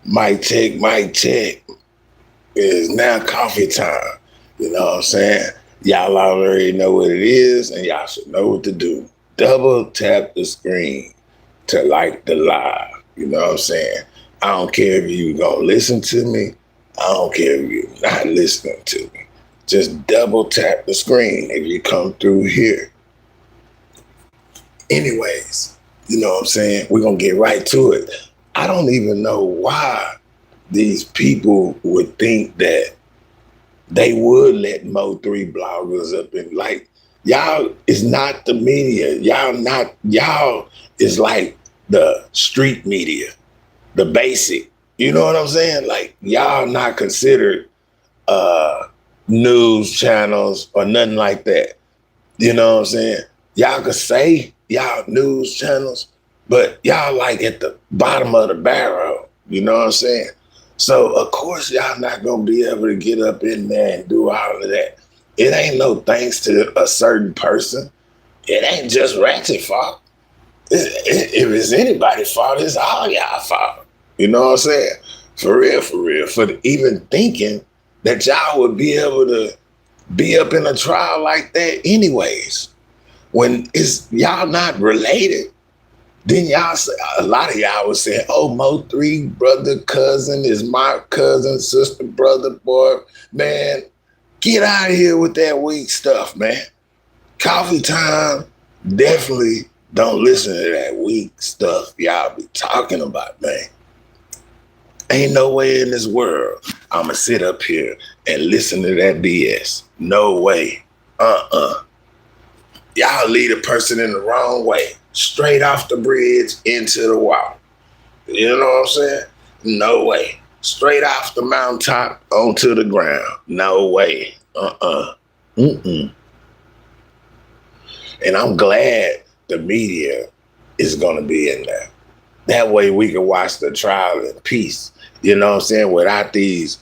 Mic check, mic check. It is now coffee time. You know what I'm saying? Y'all already know what it is, and y'all should know what to do. Double tap the screen to like the live. You know what I'm saying? I don't care if you gonna listen to me. I don't care if you're not listening to me. Just double tap the screen if you come through here. Anyways, you know what I'm saying? We're gonna get right to it. I don't even know why these people would think that they would let mo3 bloggers up and like y'all is not the media. Y'all is like the street media, the basic. You know what I'm saying? Like y'all not considered news channels or nothing like that. You know what I'm saying? Y'all could say y'all news channels, but y'all like at the bottom of the barrel. You know what I'm saying? So of course y'all not gonna be able to get up in there and do all of that. It ain't no thanks to a certain person. It ain't just Ratchet fault. If it's anybody's fault, it's all y'all fault. You know what I'm saying? For real, for real. For even thinking that y'all would be able to be up in a trial like that anyways. When it's y'all not related, then y'all say, a lot of y'all was saying, oh, mo3 brother, cousin is my cousin, sister, brother, boy. Man, get out of here with that weak stuff, man. Coffee time, definitely don't listen to that weak stuff y'all be talking about, man. Ain't no way in this world I'ma sit up here and listen to that BS. No way. Y'all lead a person in the wrong way. Straight off the bridge into the wall. You know what I'm saying? No way. Straight off the mountaintop onto the ground. No way. Mm-mm. And I'm glad the media is going to be in there. That way we can watch the trial in peace. You know what I'm saying? Without these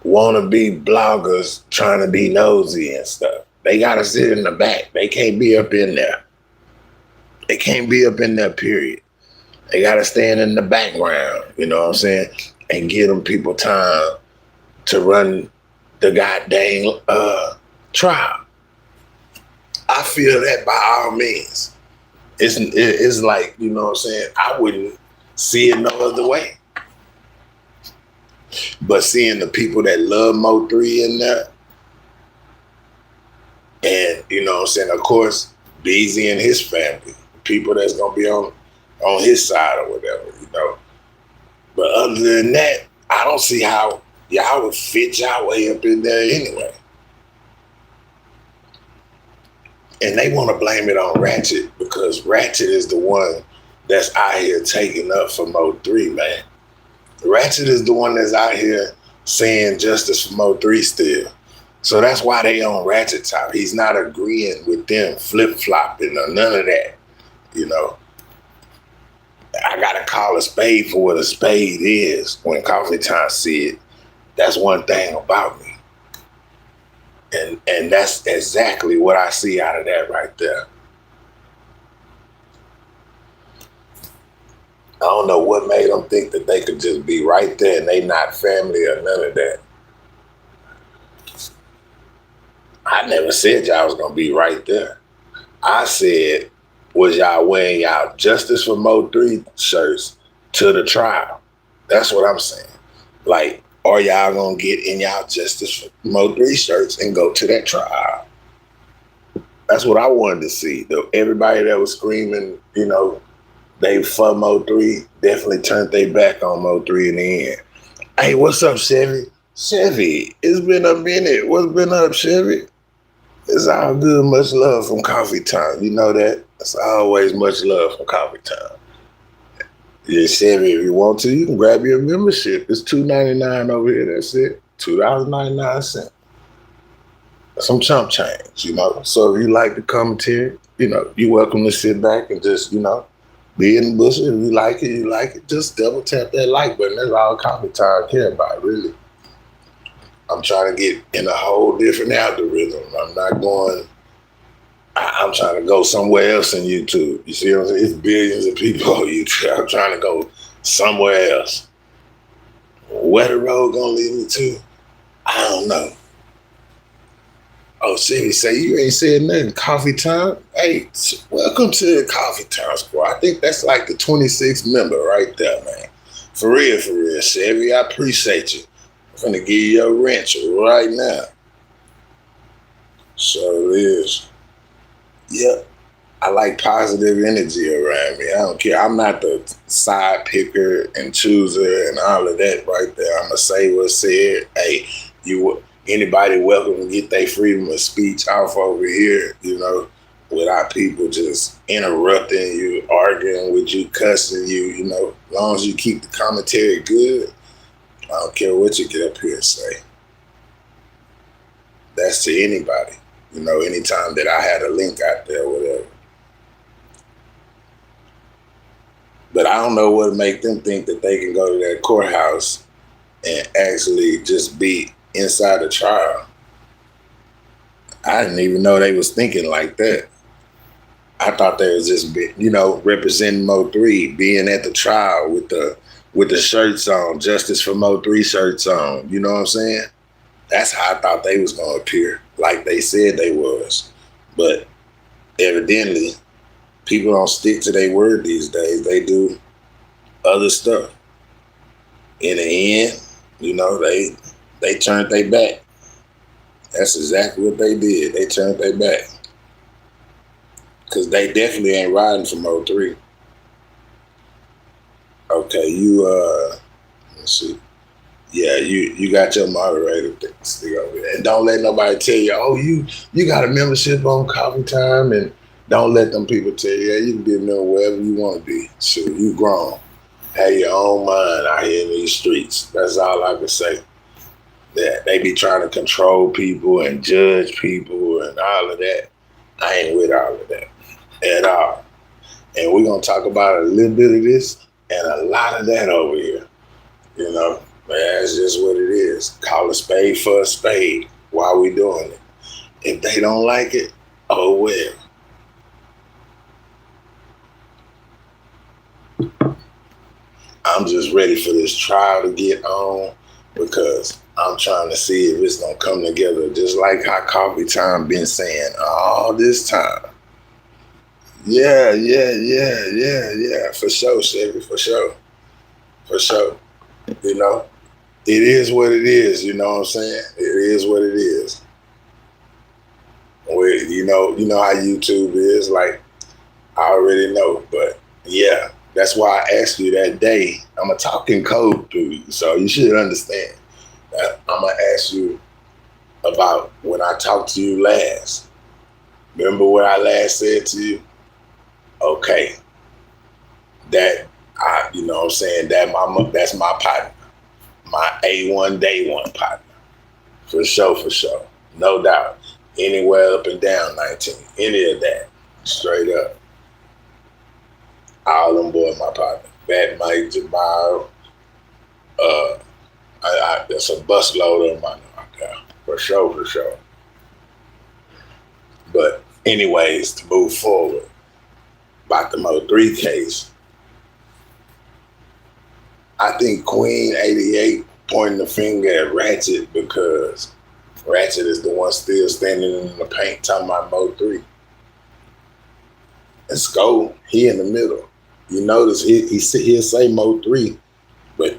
wannabe bloggers trying to be nosy and stuff. They got to sit in the back. They can't be up in there. They can't be up in there, period. They got to stand in the background, you know what I'm saying? And give them people time to run the goddamn trial. I feel that by all means. It's like, you know what I'm saying? I wouldn't see it no other way. But seeing the people that love mo3 in there, and you know what I'm saying, of course, Beezy and his family, people that's gonna be on his side or whatever, you know. But other than that, I don't see how y'all would fit y'all way up in there anyway. And they want to blame it on Ratchet because Ratchet is the one that's out here taking up for mo3, man. Ratchet is the one that's out here saying justice for mo3 still. So that's why they on Ratchet top. He's not agreeing with them flip-flopping or none of that, you know. I gotta call a spade for what a spade is when Coffee Time see it. That's one thing about me. And that's exactly what I see out of that right there. I don't know what made them think that they could just be right there and they not family or none of that. I never said y'all was gonna be right there. I said, was y'all wearing y'all Justice for mo3 shirts to the trial? That's what I'm saying. Like, are y'all gonna get in y'all Justice for mo3 shirts and go to that trial? That's what I wanted to see. Everybody that was screaming, you know, they for mo3 definitely turned their back on mo3 in the end. Hey, what's up, Chevy? Chevy, it's been a minute. What's been up, Chevy? It's all good. Much love from Coffee Time. You know that? It's always much love from Coffee Time. Yeah, Chevy, if you want to, you can grab your membership. It's $2.99 over here. That's it. $2.99. Some chump change, you know. So if you like the commentary, you know, you're welcome to sit back and just, you know, be in the bush. If you like it, you like it. Just double tap that like button. That's all Coffee Time care about, really. I'm trying to get in a whole different algorithm. I'm not going, I'm trying to go somewhere else in YouTube. You see what I'm saying? It's billions of people on YouTube. I'm trying to go somewhere else. Where the road gonna lead me to? I don't know. Oh, shit, he say, you ain't said nothing. Coffee time? Hey, welcome to the Coffee Time Squad. I think that's like the 26th member right there, man. For real, Chevy, I appreciate you. I'm finna give you your wrench right now. So it is. Yep. I like positive energy around me. I don't care. I'm not the side picker and chooser and all of that right there. I'm going to say what's said. Hey, anybody welcome to get their freedom of speech off over here, without people just interrupting you, arguing with you, cussing you, as long as you keep the commentary good, I don't care what you get up here and say. That's to anybody, anytime that I had a link out there, whatever. But I don't know what would make them think that they can go to that courthouse and actually just be inside the trial. I didn't even know they was thinking like that. I thought they was just, representing mo3, being at the trial with the shirts on, Justice for mo3 shirts on. You know what I'm saying? That's how I thought they was gonna appear, like they said they was. But evidently, people don't stick to their word these days. They do other stuff. In the end, they turned their back. That's exactly what they did. They turned their back. Because they definitely ain't riding for mo3. Okay, let's see. Yeah, you got your moderator stick over there. And don't let nobody tell you, oh, you got a membership on Coffee Time, and don't let them people tell you, yeah, you can be a member wherever you want to be. Shoot, you grown. Have your own mind out here in these streets. That's all I can say. Yeah, they be trying to control people and judge people and all of that. I ain't with all of that at all. And we're going to talk about a little bit of this and a lot of that over here. That's just what it is. Call a spade for a spade while we doing it. If they don't like it, oh well. I'm just ready for this trial to get on because I'm trying to see if it's going to come together just like how Coffee Time been saying all this time. Yeah. For sure, Chevy, for sure. It is what it is, you know what I'm saying? It is what it is. You know how YouTube is, like, I already know, but yeah, that's why I asked you that day. I'm a talking code to you, so you should understand. I'm going to ask you about when I talked to you last. Remember what I last said to you? Okay. That's my partner. My A1 day one partner. For sure. No doubt. Anywhere up and down 19. Any of that. Straight up. All them boys my partner. Fat Mike, Jamal. There's a busload of them I know out there. For sure. But anyways, to move forward, about the mo3 case, I think Queen 88 pointing the finger at Ratchet because Ratchet is the one still standing in the paint talking about mo3. And Sko, he in the middle. You notice he'll say mo3, but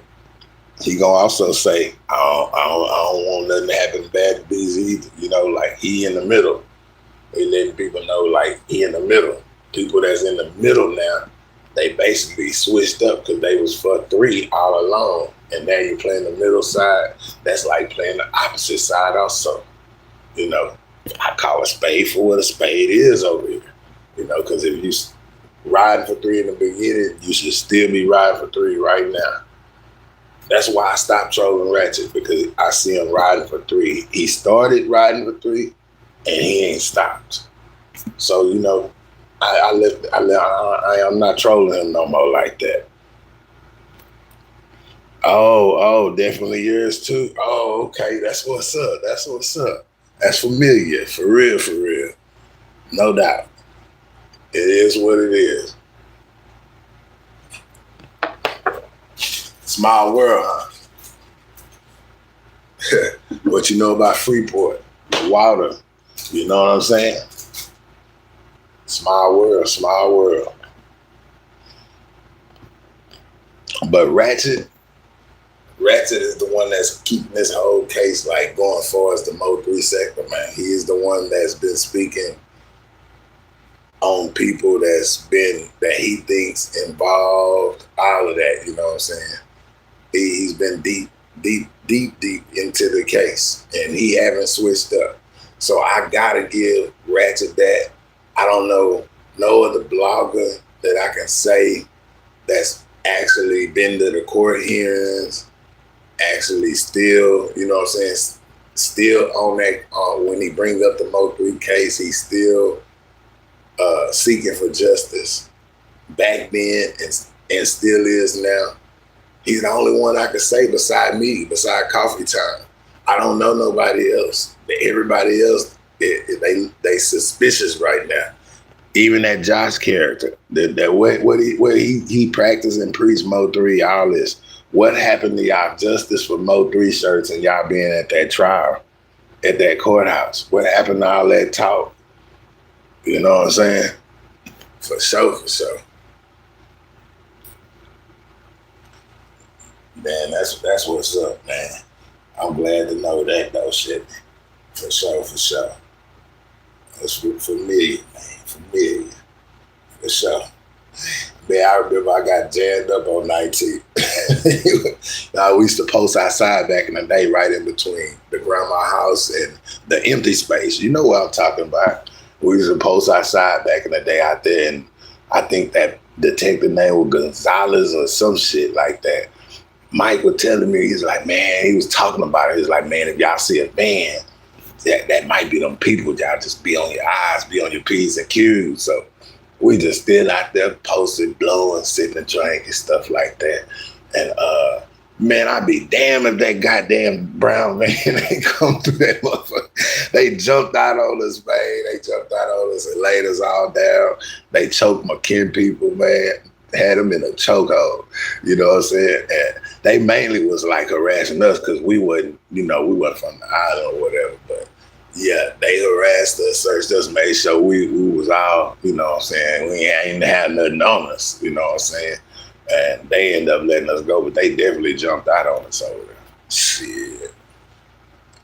he gonna also say, I don't want nothing to happen bad to BZ either. Like he in the middle. He letting people know like he in the middle. People that's in the middle now, they basically switched up because they was for 3 all along. And now you're playing the middle side. That's like playing the opposite side also. I call a spade for what a spade is over here. Because if you riding for 3 in the beginning, you should still be riding for 3 right now. That's why I stopped trolling Ratchet, because I see him riding for 3. He started riding for 3 and he ain't stopped. So, I'm not trolling him no more like that. Oh, definitely yours too. Oh, okay. That's what's up. That's familiar. For real. No doubt. It is what it is. Small world, huh? what you know about Freeport, the water. You know what I'm saying? Small world, small world. But Ratchet is the one that's keeping this whole case like going far as the mo3 sector, man. He is the one that's been speaking on people that he thinks involved, all of that, you know what I'm saying? He's been deep into the case, and he haven't switched up. So I gotta give Ratchet that. I don't know no other blogger that I can say that's actually been to the court hearings, actually still, you know what I'm saying, still on that, when he brings up the mo3 case, he's still seeking for justice back then and still is now. He's the only one I could say beside Coffee Time. I don't know nobody else. Everybody else, they suspicious right now. Even that Josh character, where he practiced and preached mo3, all this. What happened to y'all justice for mo3 shirts and y'all being at that trial, at that courthouse? What happened to all that talk? You know what I'm saying? For sure. Man, that's what's up, man. I'm glad to know that though, shit. For sure. That's for me, man. For sure. Man, I remember I got jammed up on 19. We used to post outside back in the day, right in between the grandma house and the empty space. You know what I'm talking about. We used to post outside back in the day out there, and I think that detective name was Gonzalez or some shit like that. Mike was telling me, he's like, man, he was talking about it. He's like, man, if y'all see a van, that might be them people. Y'all just be on your eyes, be on your P's and Q's. So we just still out there posting, blowing, sitting and drinking, stuff like that. And man, I'd be damn if that goddamn brown van ain't come through that motherfucker. They jumped out on us, man. They jumped out on us and laid us all down. They choked my kin people, man. Had them in a chokehold, you know what I'm saying? And they mainly was like harassing us because we wasn't from the island or whatever. But yeah, they harassed us, searched us, made sure we was all, you know what I'm saying, we ain't had nothing on us, you know what I'm saying? And they ended up letting us go, but they definitely jumped out on us over there. Shit.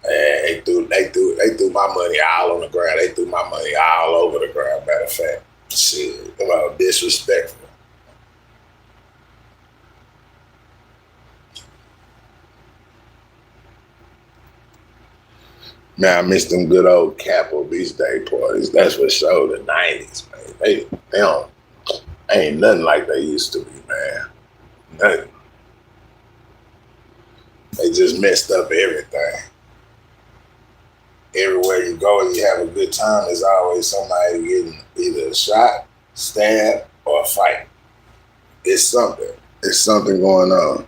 And they threw my money all on the ground. They threw my money all over the ground, matter of fact. Shit, about disrespectful. Man, I miss them good old Capitol Beach Day parties. That's for sure. The 90s, man. They ain't nothing like they used to be, man. Nothing. They just messed up everything. Everywhere you go and you have a good time, there's always somebody getting either a shot, stabbed, or a fight. It's something. There's something going on.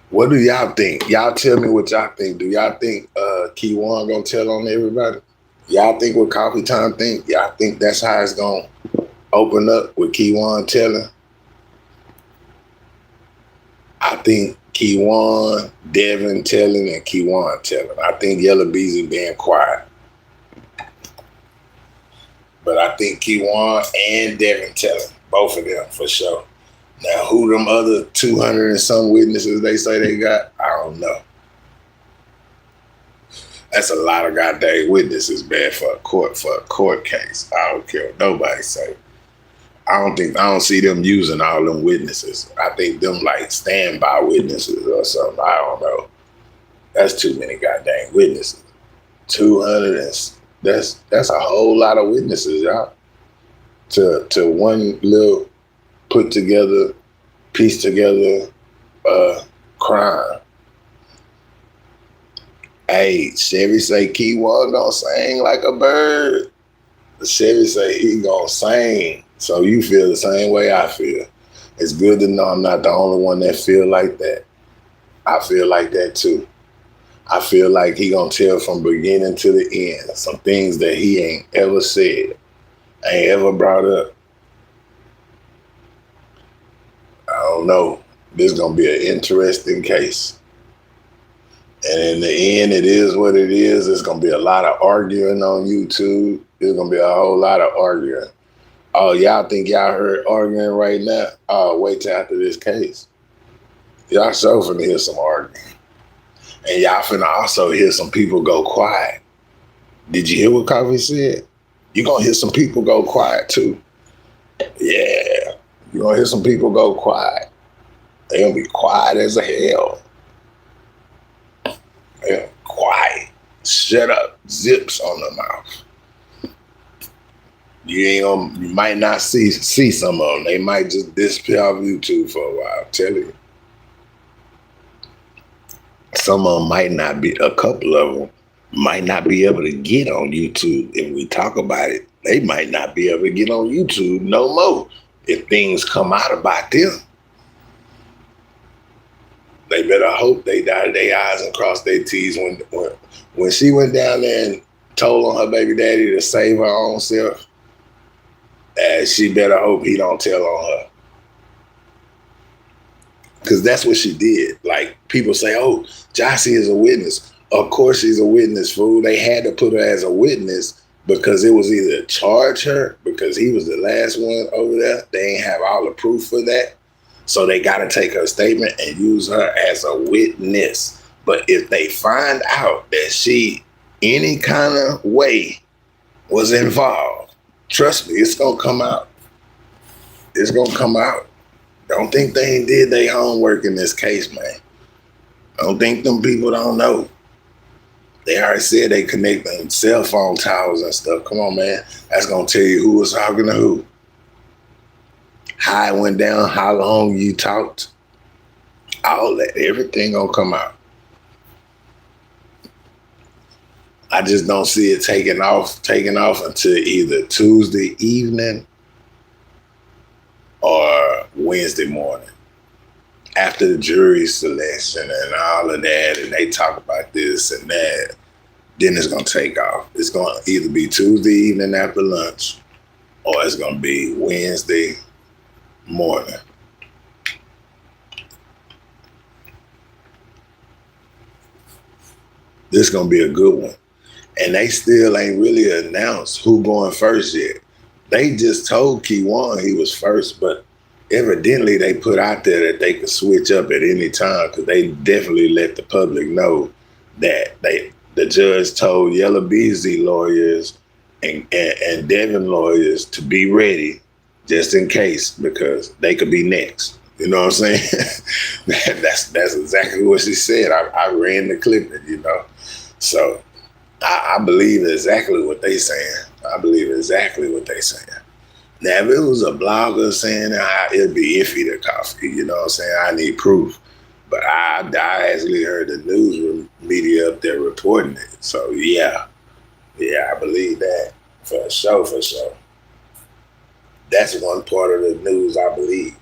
What do y'all think? Y'all tell me what y'all think. Do y'all think Keywan gonna tell on everybody? Y'all think what Coffee Time think? Y'all think that's how it's gonna open up with Keywan telling? I think Keywan, Devin telling, and Keywan telling. I think Yellow Beezy being quiet. But I think Keywan and Devin telling, both of them for sure. Now, who them other 200 and some witnesses they say they got, I don't know. That's a lot of goddamn witnesses, man, for a court case. I don't care what nobody say. I don't see them using all them witnesses. I think them like standby witnesses or something. I don't know. That's too many goddamn witnesses. 200 that's a whole lot of witnesses, y'all. To one little put together, piece together crime. Hey, Chevy say Keywan gonna sing like a bird. Chevy say he gonna sing. So you feel the same way I feel. It's good to know I'm not the only one that feel like that. I feel like that too. I feel like he gonna tell from beginning to the end some things that he ain't ever said, ain't ever brought up. I don't know. This is gonna be an interesting case. And in the end, it is what it is. It's gonna be a lot of arguing on YouTube. There's gonna be a whole lot of arguing. Oh, y'all think y'all heard arguing right now? Oh, wait till after this case. Y'all sure finna hear some arguing. And y'all finna also hear some people go quiet. Did you hear what Coffee said? You're gonna hear some people go quiet too. Yeah. You're gonna hear some people go quiet. They're gonna be quiet as a hell. They're quiet. Shut up. Zips on the mouth. You might not see some of them. They might just disappear off YouTube for a while. I'm telling you. Some of them might not be, a couple of them might not be able to get on YouTube. If we talk about it, they might not be able to get on YouTube no more if things come out about them. They better hope they dotted their I's and crossed their T's. When she went down there and told on her baby daddy to save her own self, she better hope he don't tell on her. Because that's what she did. Like, people say, oh, Jossie is a witness. Of course she's a witness, fool. They had to put her as a witness because it was either charge her because he was the last one over there. They ain't have all the proof for that. So they got to take her statement and use her as a witness. But if they find out that she, any kind of way, was involved, trust me, it's going to come out. It's going to come out. Don't think they ain't did their homework in this case, man. Don't think them people don't know. They already said they connect them cell phone towers and stuff. Come on, man. That's going to tell you who was talking to who. How it went down, how long you talked. All that, everything going to come out. I just don't see it taking off until either Tuesday evening or Wednesday morning. After the jury selection and all of that, and they talk about this and that, then it's going to take off. It's going to either be Tuesday evening after lunch or it's going to be Wednesday morning. This is going to be a good one. And they still ain't really announced who going first yet. They just told Keywan he was first, but evidently they put out there that they could switch up at any time because they definitely let the public know that the judge told Yellow Beezy lawyers and Devin lawyers to be ready just in case because they could be next. You know what I'm saying? That's exactly what she said. I ran the clip, you know. So I believe exactly what they saying. I believe exactly what they saying. Now, if it was a blogger saying that, it'd be iffy to Coffee. You know what I'm saying? I need proof. But I actually heard the news media up there reporting it. So, yeah, I believe that for sure. That's one part of the news I believe.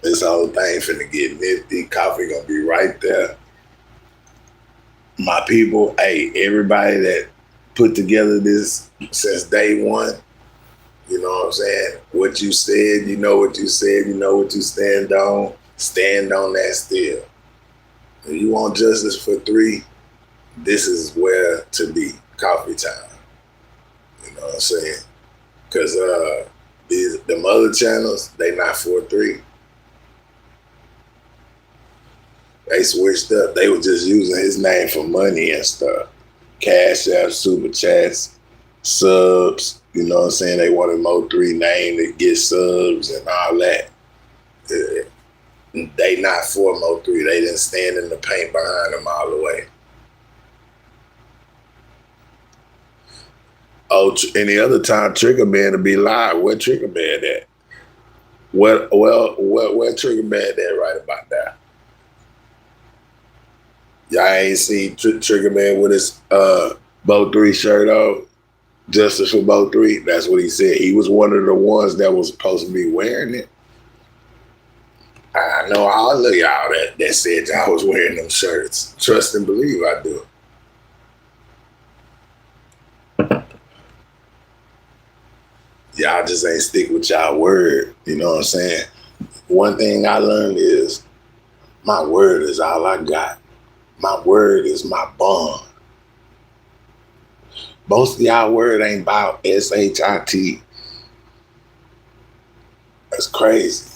This whole thing finna get nifty. Coffee gonna be right there. My people, hey, everybody that put together this since day one, you know what I'm saying? What you said, you know what you said, you know what you stand on that still. If you want justice for 3, this is where to be, Coffee time. You know what I'm saying? Because them other channels, they not for 3. They switched up. They were just using his name for money and stuff. Cash App, Super Chats, subs. You know what I'm saying? They wanted mo3 name to get subs and all that. They not for mo3. They didn't stand in the paint behind them all the way. Oh, any other time, Trigger Man to be live. Where Trigger Man at? Where Trigger Man at right about that? Y'all ain't seen Trigger Man with his mo3 shirt on? Justice for mo3. That's what he said. He was one of the ones that was supposed to be wearing it. I know all of y'all that said y'all was wearing them shirts. Trust and believe I do. Y'all just ain't stick with y'all word. You know what I'm saying? One thing I learned is my word is all I got. My word is my bond. Most of y'all word ain't about SHIT. That's crazy.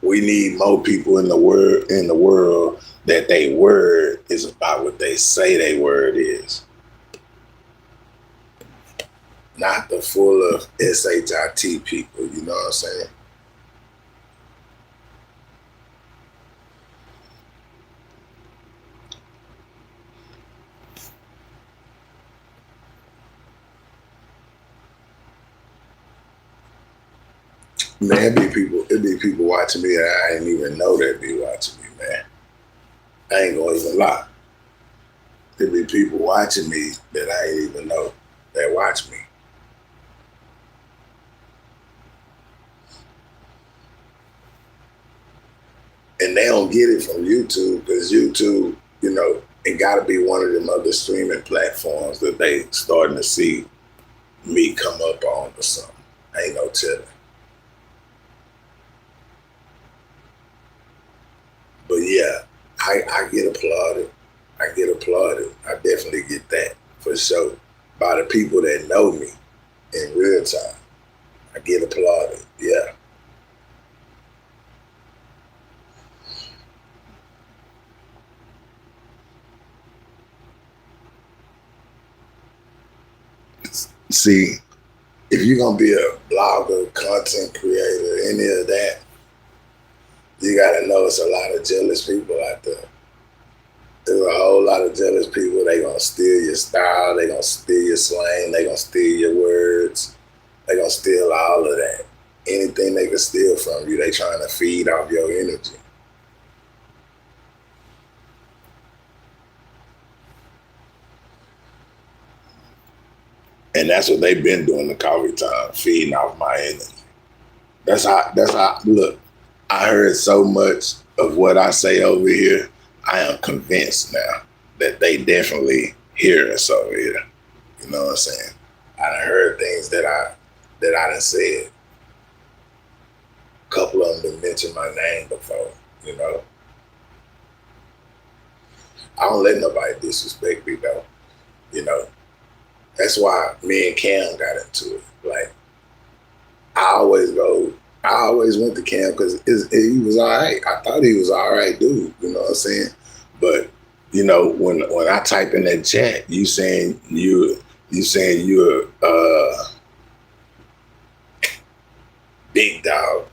We need more people in the world that they word is about what they say they word is. Not the full of SHIT people, you know what I'm saying? Man, it be people watching me that I ain't even know that be watching me, man. I ain't gonna even lie. It be people watching me that I ain't even know that watch me. And they don't get it from YouTube because YouTube, you know, it gotta be one of them other streaming platforms that they starting to see me come up on or something. Ain't no telling. But yeah, I get applauded. I get applauded. I definitely get that for sure. By the people that know me in real time. I get applauded. Yeah. See, if you're gonna be a blogger, content creator, any of that, you gotta know it's a lot of jealous people out there. There's a whole lot of jealous people. They gonna steal your style. They gonna steal your slang. They gonna steal your words. They gonna steal all of that. Anything they can steal from you, they trying to feed off your energy. And that's what they've been doing the coffee time, feeding off my energy. That's how look, I heard so much of what I say over here. I am convinced now that they definitely hear us over here. You know what I'm saying? I done heard things that I done said. A couple of them done mentioned my name before, you know. I don't let nobody disrespect me though, you know. That's why me and Cam got into it. Like I always go, I always went to Cam because he was all right. I thought he was all right, dude. You know what I'm saying? But you know, when I type in that chat, you saying you're big dog,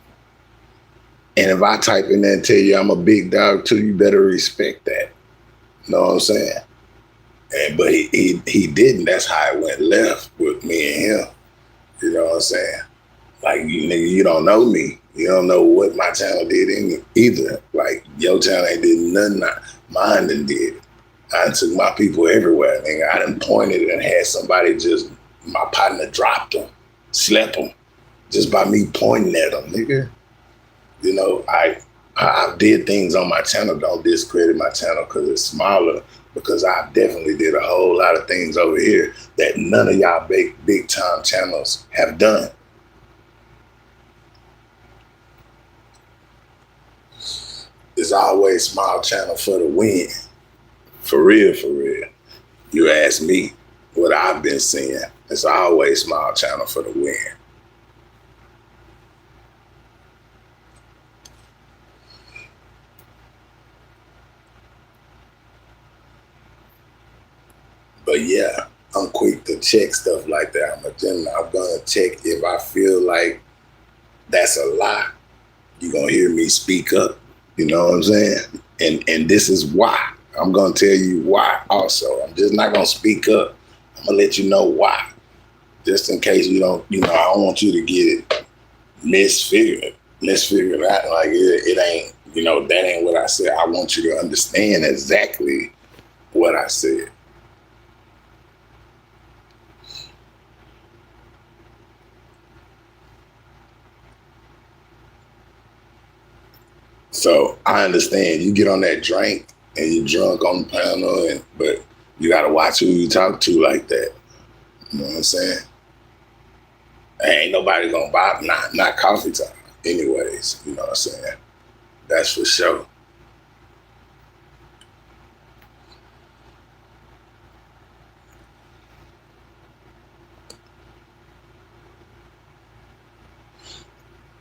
and if I type in there and tell you I'm a big dog too, you better respect that. You know what I'm saying? And but he didn't. That's how it went left with me and him. You know what I'm saying? Like you nigga, you don't know me. You don't know what my channel did in either. Like your channel ain't did nothing. Mine done did. I took my people everywhere. Nigga, I done pointed and had somebody just my partner dropped them, slept them, just by me pointing at them, nigga. You know, I did things on my channel. Don't discredit my channel because it's smaller. Because I definitely did a whole lot of things over here that none of y'all big time channels have done. It's always small channel for the win. For real, for real. You ask me what I've been seeing. It's always small channel for the win. But yeah, I'm quick to check stuff like that. I'm gonna check if I feel like that's a lie. You're gonna hear me speak up. You know what I'm saying? And this is why. I'm gonna tell you why also. I'm just not gonna speak up. I'm gonna let you know why. Just in case you don't, you know, I don't want you to get it misfigured out. Like it ain't, you know, that ain't what I said. I want you to understand exactly what I said. So I understand you get on that drink and you drunk on the panel, but you gotta watch who you talk to like that. You know what I'm saying? Ain't nobody gonna buy not coffee time. Anyways, you know what I'm saying? That's for sure.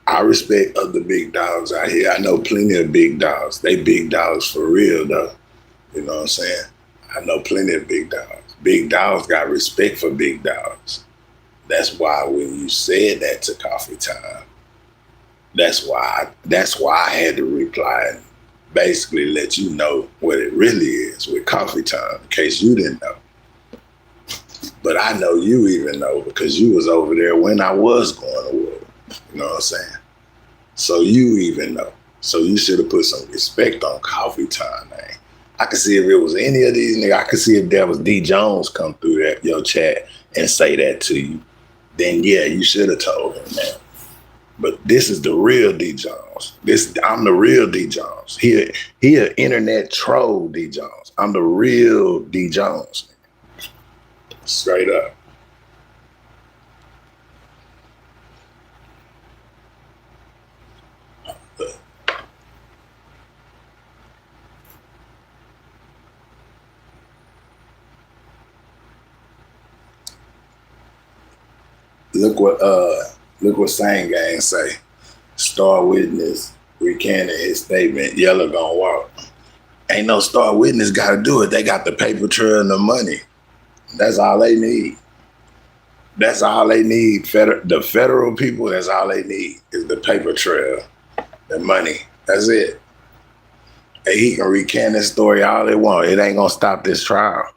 I respect other big dogs out here. I know plenty of big dogs. They big dogs for real though. You know what I'm saying? I know plenty of big dogs. Big dogs got respect for big dogs. That's why when you said that to Coffee Time, that's why I had to reply and basically let you know what it really is with Coffee Time, in case you didn't know. But I know you even know because you was over there when I was going to war. You know what I'm saying? So you even know. So you should have put some respect on Coffee Time, man. I could see if it was any of these niggas. I could see if there was D Jones come through that your chat and say that to you. Then yeah, you should have told him, man. But this is the real D Jones. I'm the real D Jones. He an internet troll D Jones. I'm the real D Jones. Straight up. Look what Same Gang say. Star Witness recanted his statement. Yellow gonna walk. Ain't no Star Witness got to do it. They got the paper trail and the money. That's all they need. That's all they need. The federal people. That's all they need is the paper trail, the money. That's it. And he can recant his story all they want. It ain't gonna stop this trial.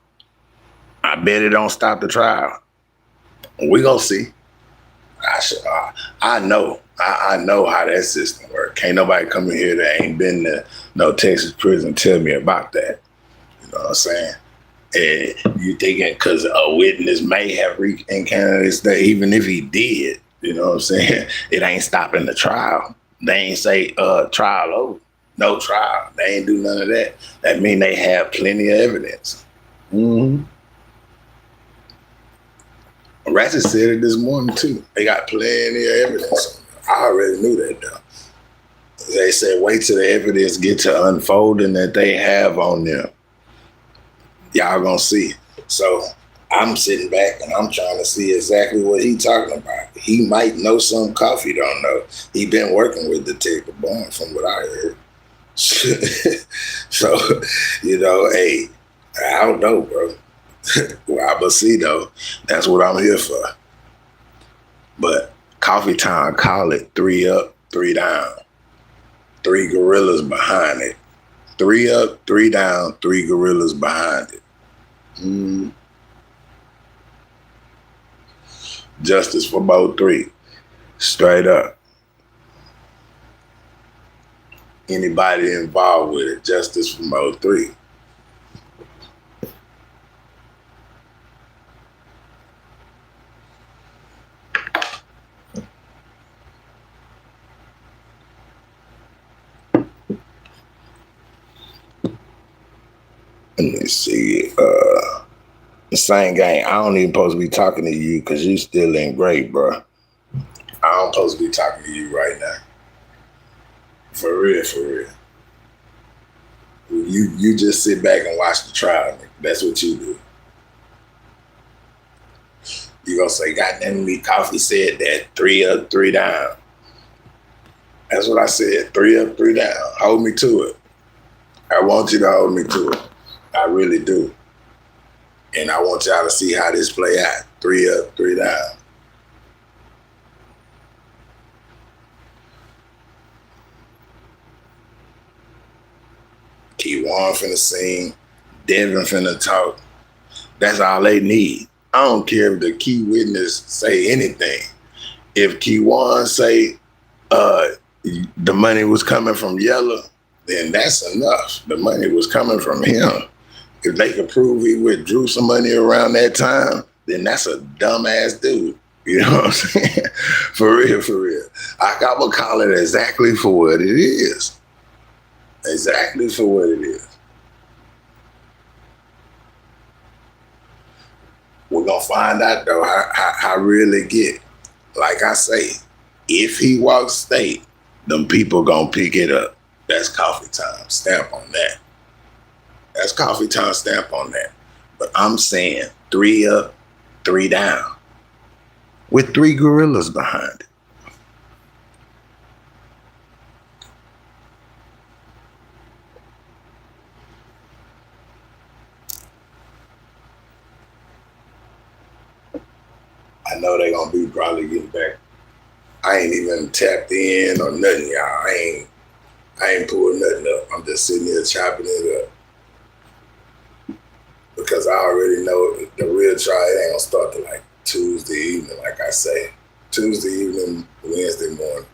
I bet it don't stop the trial. We gonna see. I know. I know how that system works. Can't nobody come in here that ain't been to no Texas prison tell me about that. You know what I'm saying? And you thinking because a witness may have recanted his that even if he did, you know what I'm saying? It ain't stopping the trial. They ain't say trial over. No trial. They ain't do none of that. That mean they have plenty of evidence. Mm-hmm. Ratchet said it this morning too. They got plenty of evidence. I already knew that though. They said wait till the evidence get to unfolding that they have on them. Y'all gonna see. So I'm sitting back and I'm trying to see exactly what he talking about. He might know some Coffee don't know. He been working with Detective Bond from what I heard. So, you know, hey, I don't know, bro. Well, I will see though. That's what I'm here for. But Coffee Time, call it 3 up, 3 down. 3 gorillas behind it. 3 up, 3 down, 3 gorillas behind it. Justice for mo3. Straight up. Anybody involved with it, justice for mo3. Let me see. The Same Gang. I don't even supposed to be talking to you because you still ain't great, bro. I don't supposed to be talking to you right now. For real, for real. You just sit back and watch the trial. That's what you do. You gonna say, God damn me, Coffee said that 3 up, 3 down. That's what I said. 3 up, 3 down. Hold me to it. I want you to hold me to it. I really do. And I want y'all to see how this play out. 3 up, 3 down. Keywan finna sing. Devin finna talk. That's all they need. I don't care if the key witness say anything. If Keywan say the money was coming from Yellow, then that's enough. The money was coming from him. If they could prove he withdrew some money around that time, then that's a dumbass dude. You know what I'm saying? For real, for real. I would call it exactly for what it is. Exactly for what it is. We're gonna find out though how real it get. Like I say, if he walks state, them people gonna pick it up. That's coffee time. Stamp on that. That's coffee time. Stamp on that. But I'm saying 3 up, 3 down, with 3 gorillas behind it. I know they gonna be probably getting back. I ain't even tapped in or nothing, y'all. I ain't pulling nothing up. I'm just sitting here chopping it up because I already know the real trial ain't gonna start till like Tuesday evening, like I say. Tuesday evening, Wednesday morning.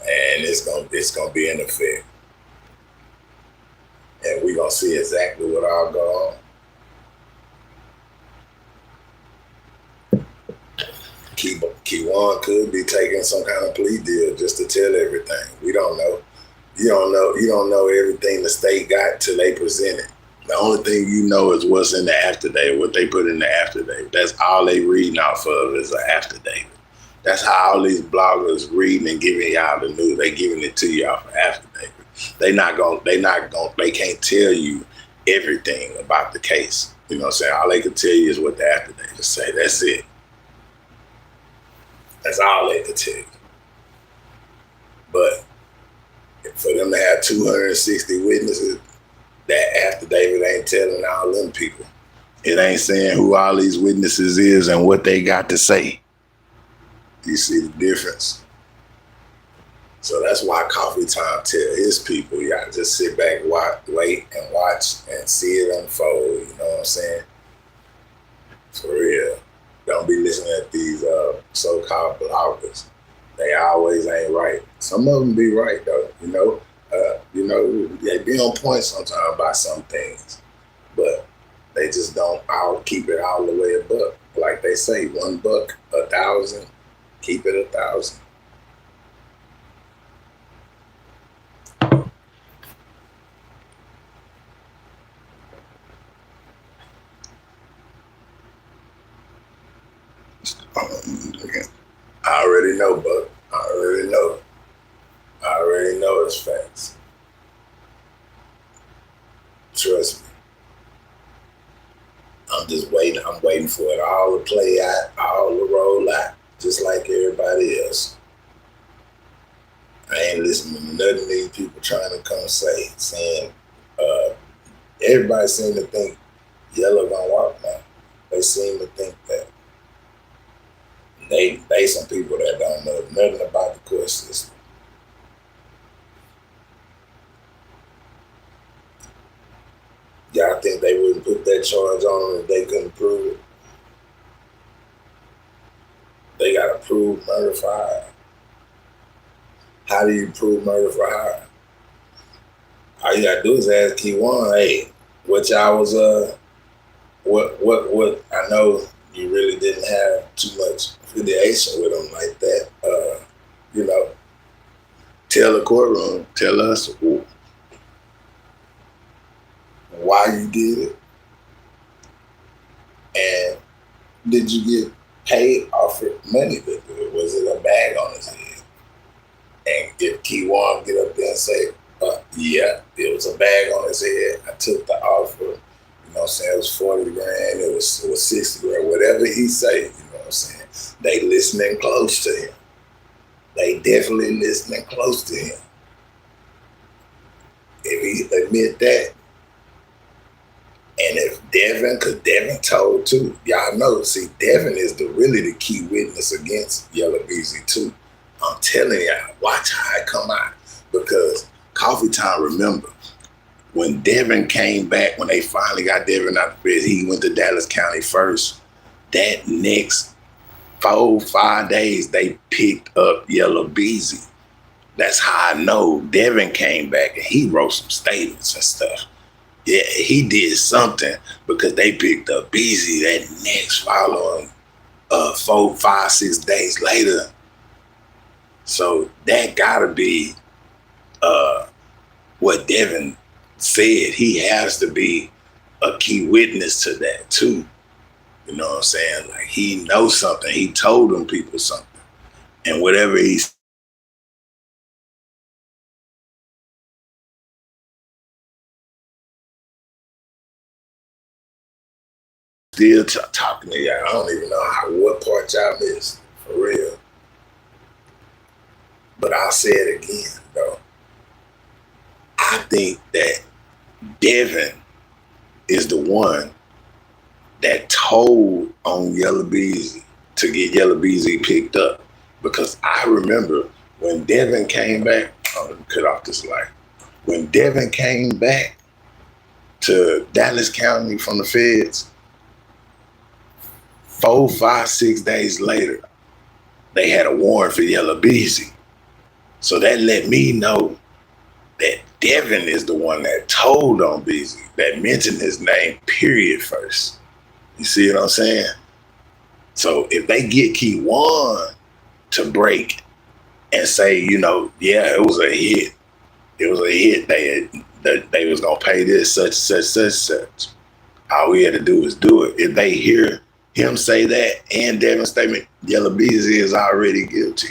And it's gonna be in effect. And we gonna see exactly what all go on. Keywan could be taking some kind of plea deal just to tell everything. We don't know. You don't know everything the state got till they present it. The only thing you know is what's in the affidavit, what they put in the affidavit. That's all they reading off of is an affidavit. That's how all these bloggers reading and giving y'all the news. They giving it to y'all for affidavit. They can't tell you everything about the case. You know what I'm saying? All they can tell you is what the affidavit say. That's it. That's all they can tell you. But for them to have 260 witnesses, that affidavit ain't telling all them people. It ain't saying who all these witnesses is and what they got to say. You see the difference? So that's why Coffee Time tell his people, y'all just sit back, wait and watch and see it unfold. You know what I'm saying? For real. Don't be listening to these so-called bloggers. They always ain't right. Some of them be right though. They be on point sometimes about some things, but they just don't all keep it all the way above. Like they say, $1, 1,000, keep it 1,000. I already know, Buck. I already know. I already know it's facts. Trust me. I'm just waiting. I'm waiting for it all to play out, all to roll out, just like everybody else. I ain't listening to nothing these people trying to come saying, everybody seem to think yellow gonna walk now. They seem to think that they some people that don't know nothing about the court system. Y'all think they wouldn't put that charge on them if they couldn't prove it? They gotta prove murder for hire. How do you prove murder for hire? All you gotta do is ask Keywan, hey, what y'all was what I know you really didn't have too much affiliation with them like that. Tell the courtroom, tell us why you did it, and did you get paid, offered money to do it? Was it a bag on his head? And if Keywan get up there and say, yeah, it was a bag on his head, I took the offer, you know what I'm saying, it was 40 grand, it was 60 grand, whatever he say, you know what I'm saying, they listening close to him. They definitely listening close to him. If he admit that, and if Devin, because Devin told too, y'all know, see, Devin is really the key witness against Yellow Beezy too. I'm telling y'all, watch how it come out. Because Coffee Time, remember, when Devin came back, when they finally got Devin out of prison, he went to Dallas County first. That next 4-5 days, they picked up Yellow Beezy. That's how I know Devin came back and he wrote some statements and stuff. Yeah, he did something because they picked up Beezy that next following 4, 5, 6 days later. So that gotta be what Devin said. He has to be a key witness to that too. You know what I'm saying? Like he knows something. He told them people something. And whatever he still talking to y'all. I don't even know what part y'all missed, for real. But I'll say it again, though. I think that Devin is the one that told on Yellow Beezy to get Yellow Beezy picked up. Because I remember when Devin came back, let me cut off this light. When Devin came back to Dallas County from the feds, 4, 5, 6 days later, they had a warrant for Yellow Beezy. So that let me know that Devin is the one that told on Beezy, that mentioned his name, period, first. You see what I'm saying? So if they get Key One to break and say, you know, yeah, it was a hit. It was a hit. They was gonna pay this, such. All we had to do is do it. If they hear him say that and Devin's statement, Yellow Beezy is already guilty.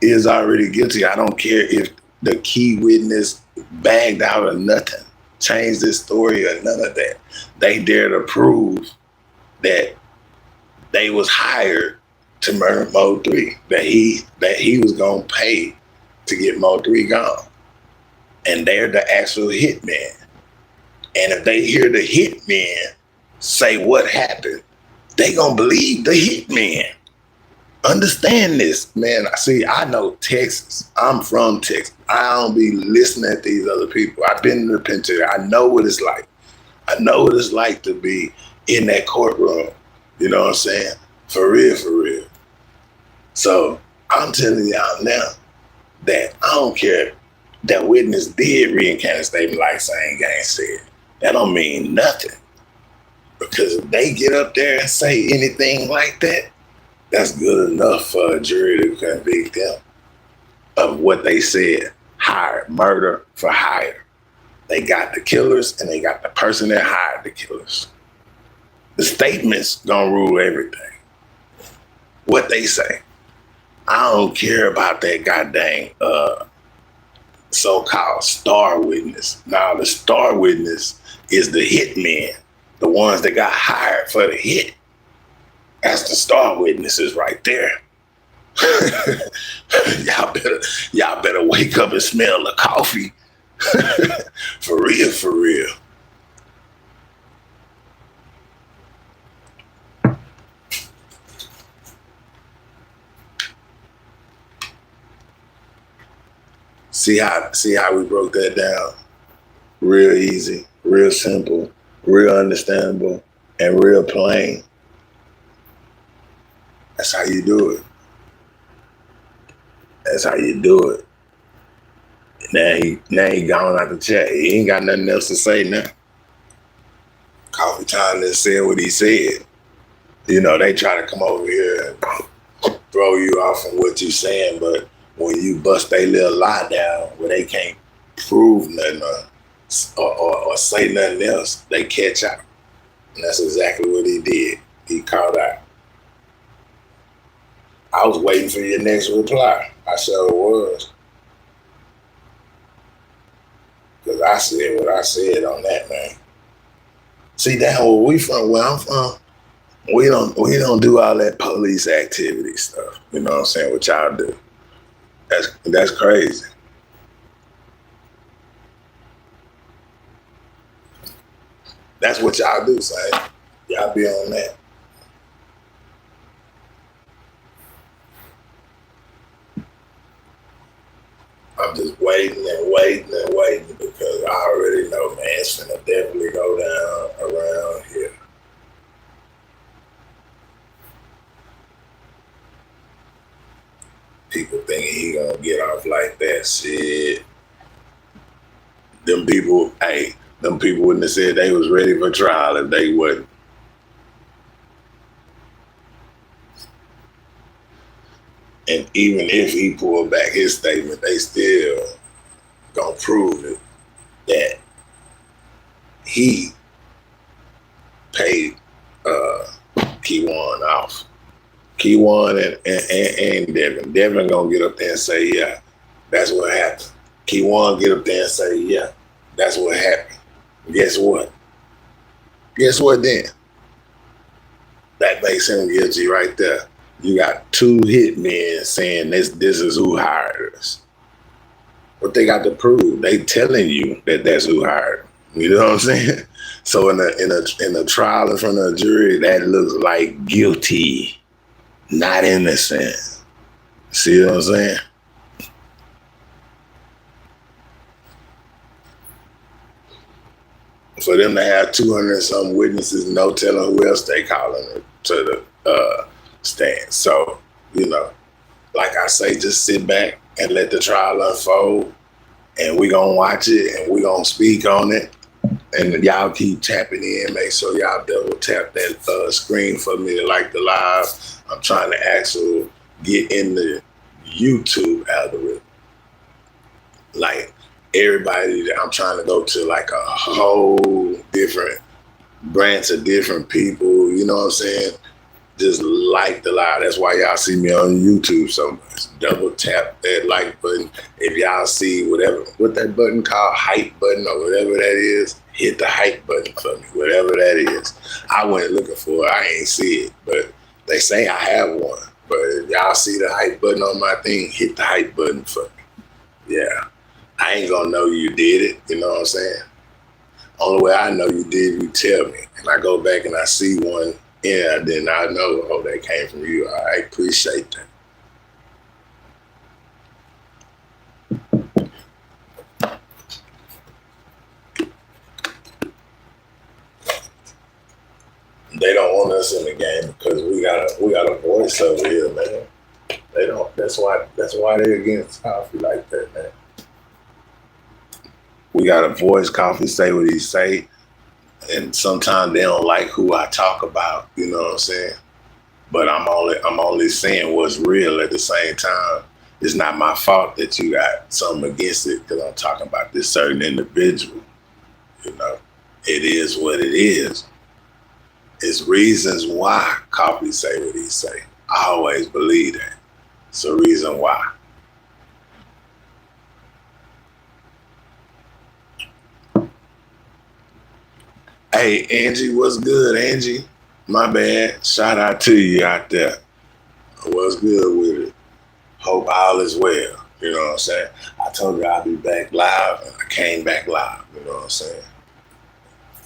Is already guilty. I don't care if the key witness bagged out or nothing, changed this story or none of that. They dare to prove that they was hired to murder mo3, that he was gonna pay to get mo3 gone. And they're the actual hitman. And if they hear the hitman say what happened, they gonna believe the hitman. Understand this, man. See, I know Texas. I'm from Texas. I don't be listening to these other people. I've been in the penitentiary. I know what it's like. I know what it's like to be in that courtroom. You know what I'm saying? For real, for real. So I'm telling y'all now that I don't care if that witness did recant a statement like Same Gang said. That don't mean nothing. Because if they get up there and say anything like that, that's good enough for a jury to convict them of what they said. Hired, murder for hire. They got the killers and they got the person that hired the killers. The statements gonna rule everything. What they say. I don't care about that goddamn so-called star witness. Now the star witness is the hitman, the ones that got hired for the hit. That's the star witnesses right there. y'all better wake up and smell the coffee. For real, for real. See how we broke that down? Real easy, real simple, real understandable, and real plain. That's how you do it. That's how you do it. Now he gone out the chat. He ain't got nothing else to say now. Coffee Time that said what he said. You know, they try to come over here and throw you off on what you saying, but when you bust their little lie down where they can't prove nothing or say nothing else, they catch out. And that's exactly what he did. He called out. I was waiting for your next reply. I sure was. Because I said what I said on that, man. See, down where I'm from, we don't do all that police activity stuff. You know what I'm saying? What y'all do. That's crazy. That's what y'all do, say. Y'all be on that. I'm just waiting because I already know, man, it's gonna definitely go down around here. People thinking he gonna get off like that shit. Them people wouldn't have said they was ready for trial if they wasn't. And even if he pulled back his statement, they still gonna prove it that he paid Keywan and Devin. Devin gonna get up there and say, yeah, that's what happened. Keywan get up there and say, yeah, that's what happened. Guess what? Guess what then? That makes him guilty right there. You got two hitmen saying this is who hired us. What they got to prove? They telling you that that's who hired them. You know what I'm saying? So in a trial in front of a jury, that looks like guilty, not innocent. See what I'm saying? For them to have 200 and some witnesses, no telling who else they calling to the stand. So, like I say, just sit back and let the trial unfold, and we gonna watch it and we gonna speak on it. And y'all keep tapping in. Make sure y'all double tap that screen for me to like the live. I'm trying to actually get in the YouTube algorithm. Like everybody that I'm trying to go to, like a whole different branch of different people. You know what I'm saying? Just like the live. That's why y'all see me on YouTube so much. Double tap that like button. If y'all see what that button called, hype button or whatever that is, hit the hype button for me, whatever that is. I went looking for it. I ain't see it, but they say I have one. But if y'all see the hype button on my thing, hit the hype button for me. Yeah. I ain't gonna know you did it. You know what I'm saying? Only way I know you did, you tell me. And I go back and I see one. Yeah, then I know, oh, that came from you. I appreciate that. They don't want us in the game because we got a voice over here, man. They don't. That's why they're against coffee like that, man. We got a voice. Coffee say what he say. And sometimes they don't like who I talk about, you know what I'm saying? But I'm only saying what's real at the same time. It's not my fault that you got something against it because I'm talking about this certain individual. It is what it is. It's reasons why Coffee say what he say. I always believe that. It's a reason why. Hey, Angie, what's good, Angie? My bad. Shout out to you out there. What's good with it? Hope all is well. You know what I'm saying? I told you I'd be back live, and I came back live. You know what I'm saying?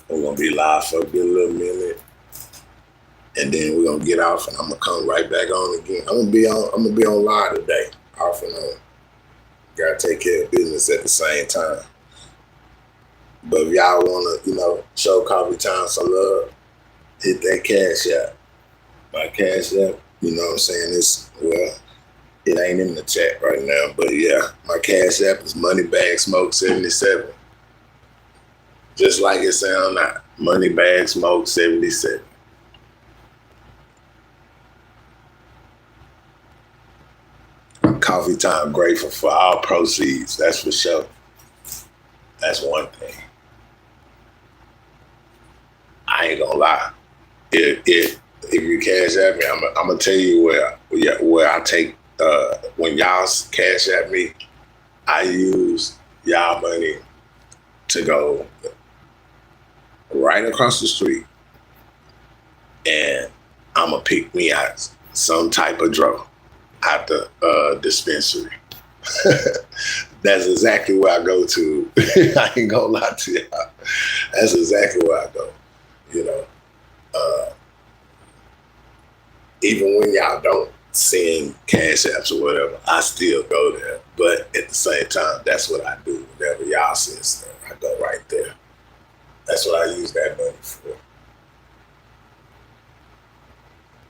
We're going to be live for a good little minute, and then we're going to get off, and I'm going to come right back on again. I'm going to be on live today, off and on. Got to take care of business at the same time. But if y'all want to, show Coffee Time some love, hit that Cash App. My Cash App, you know what I'm saying? It ain't in the chat right now, but yeah, my Cash App is Moneybag Smoke 77. Just like it sound now, Moneybag Smoke 77. Coffee Time grateful for all proceeds, that's for sure. That's one thing. I ain't gonna lie. If you Cash App me, I'm gonna tell you where I take when y'all Cash App me, I use y'all money to go right across the street, and I'm gonna pick me out some type of draw at the dispensary. That's exactly where I go to. I ain't gonna lie to y'all. That's exactly where I go. Even when y'all don't send Cash Apps or whatever, I still go there. But at the same time, that's what I do. Whenever y'all send stuff, I go right there. That's what I use that money for.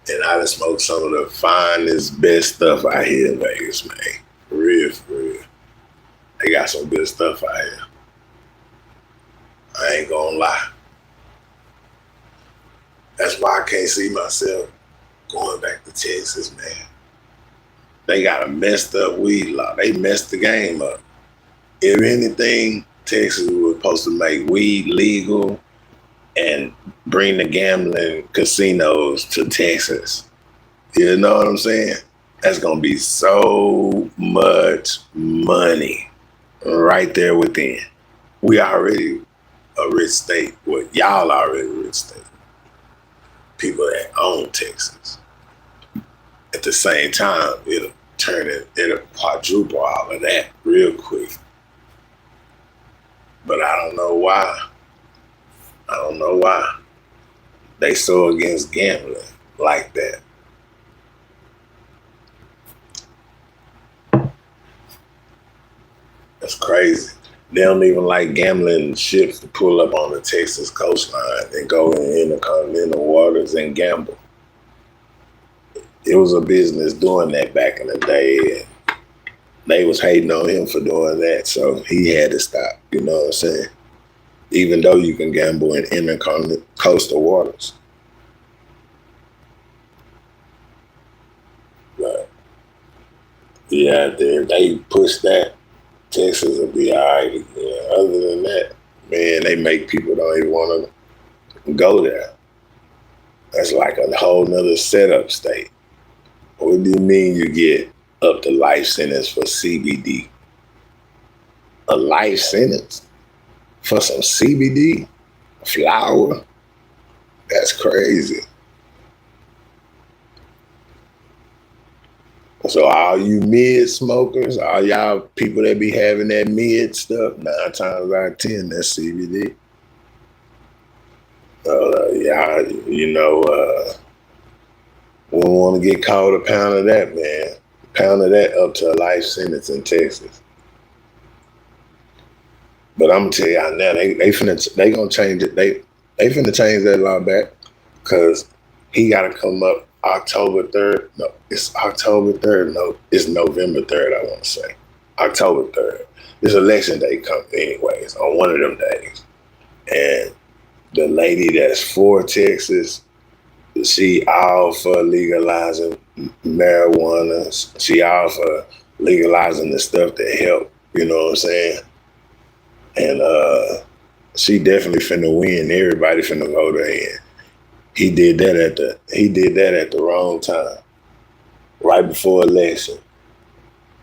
And I done smoked some of the finest, best stuff out here in Vegas, man. For real. They got some good stuff out here. I ain't gonna lie. That's why I can't see myself going back to Texas, man. They got a messed up weed law. They messed the game up. If anything, Texas was supposed to make weed legal and bring the gambling casinos to Texas. You know what I'm saying? That's gonna be so much money right there within. We already a rich state. Well, y'all already a rich state. People that own Texas. At the same time, it'll quadruple all of that real quick. But I don't know why. I don't know why they so against gambling like that. That's crazy. They don't even like gambling ships to pull up on the Texas coastline and go in the continental waters and gamble. It was a business doing that back in the day, and they was hating on him for doing that, so he had to stop. You know what I'm saying? Even though you can gamble in intercoastal waters. But yeah, they push that, Texas will be all right again. Other than that, man, they make people don't even want to go there. That's like a whole nother setup state. What do you mean you get up to life sentence for CBD? A life sentence for some CBD flower? That's crazy. So all you mid smokers, all y'all people that be having that mid stuff, 9 times out of 10, that's CBD. Y'all, we don't want to get caught a pound of that, man. A pound of that up to a life sentence in Texas. But I'm gonna tell y'all now, they gonna change it. They finna change that law back, cause he gotta come up October 3rd. No, it's October 3rd. No, it's November 3rd. I want to say October 3rd. It's election day come anyways on one of them days, and the lady that's for Texas, she all for legalizing marijuana. She all for legalizing the stuff that help. You know what I'm saying? And she definitely finna win. Everybody finna vote her in. He did that at the wrong time, right before election,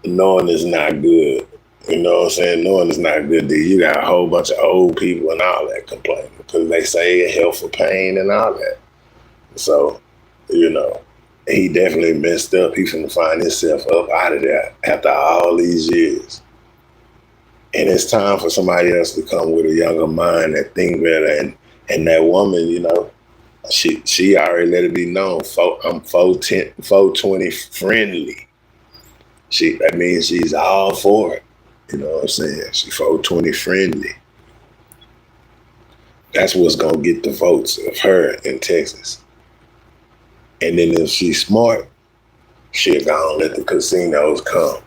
knowing it's not good. You know what I'm saying? Knowing it's not good. You got a whole bunch of old people and all that complaining because they say it help for pain and all that. So, he definitely messed up. He finna find himself up out of there after all these years. And it's time for somebody else to come with a younger mind that think better. And that woman, she already let it be known. I'm 420 friendly. That means she's all for it. You know what I'm saying? She 420 friendly. That's what's gonna get the votes of her in Texas. And then if she's smart, she'll go and let the casinos come.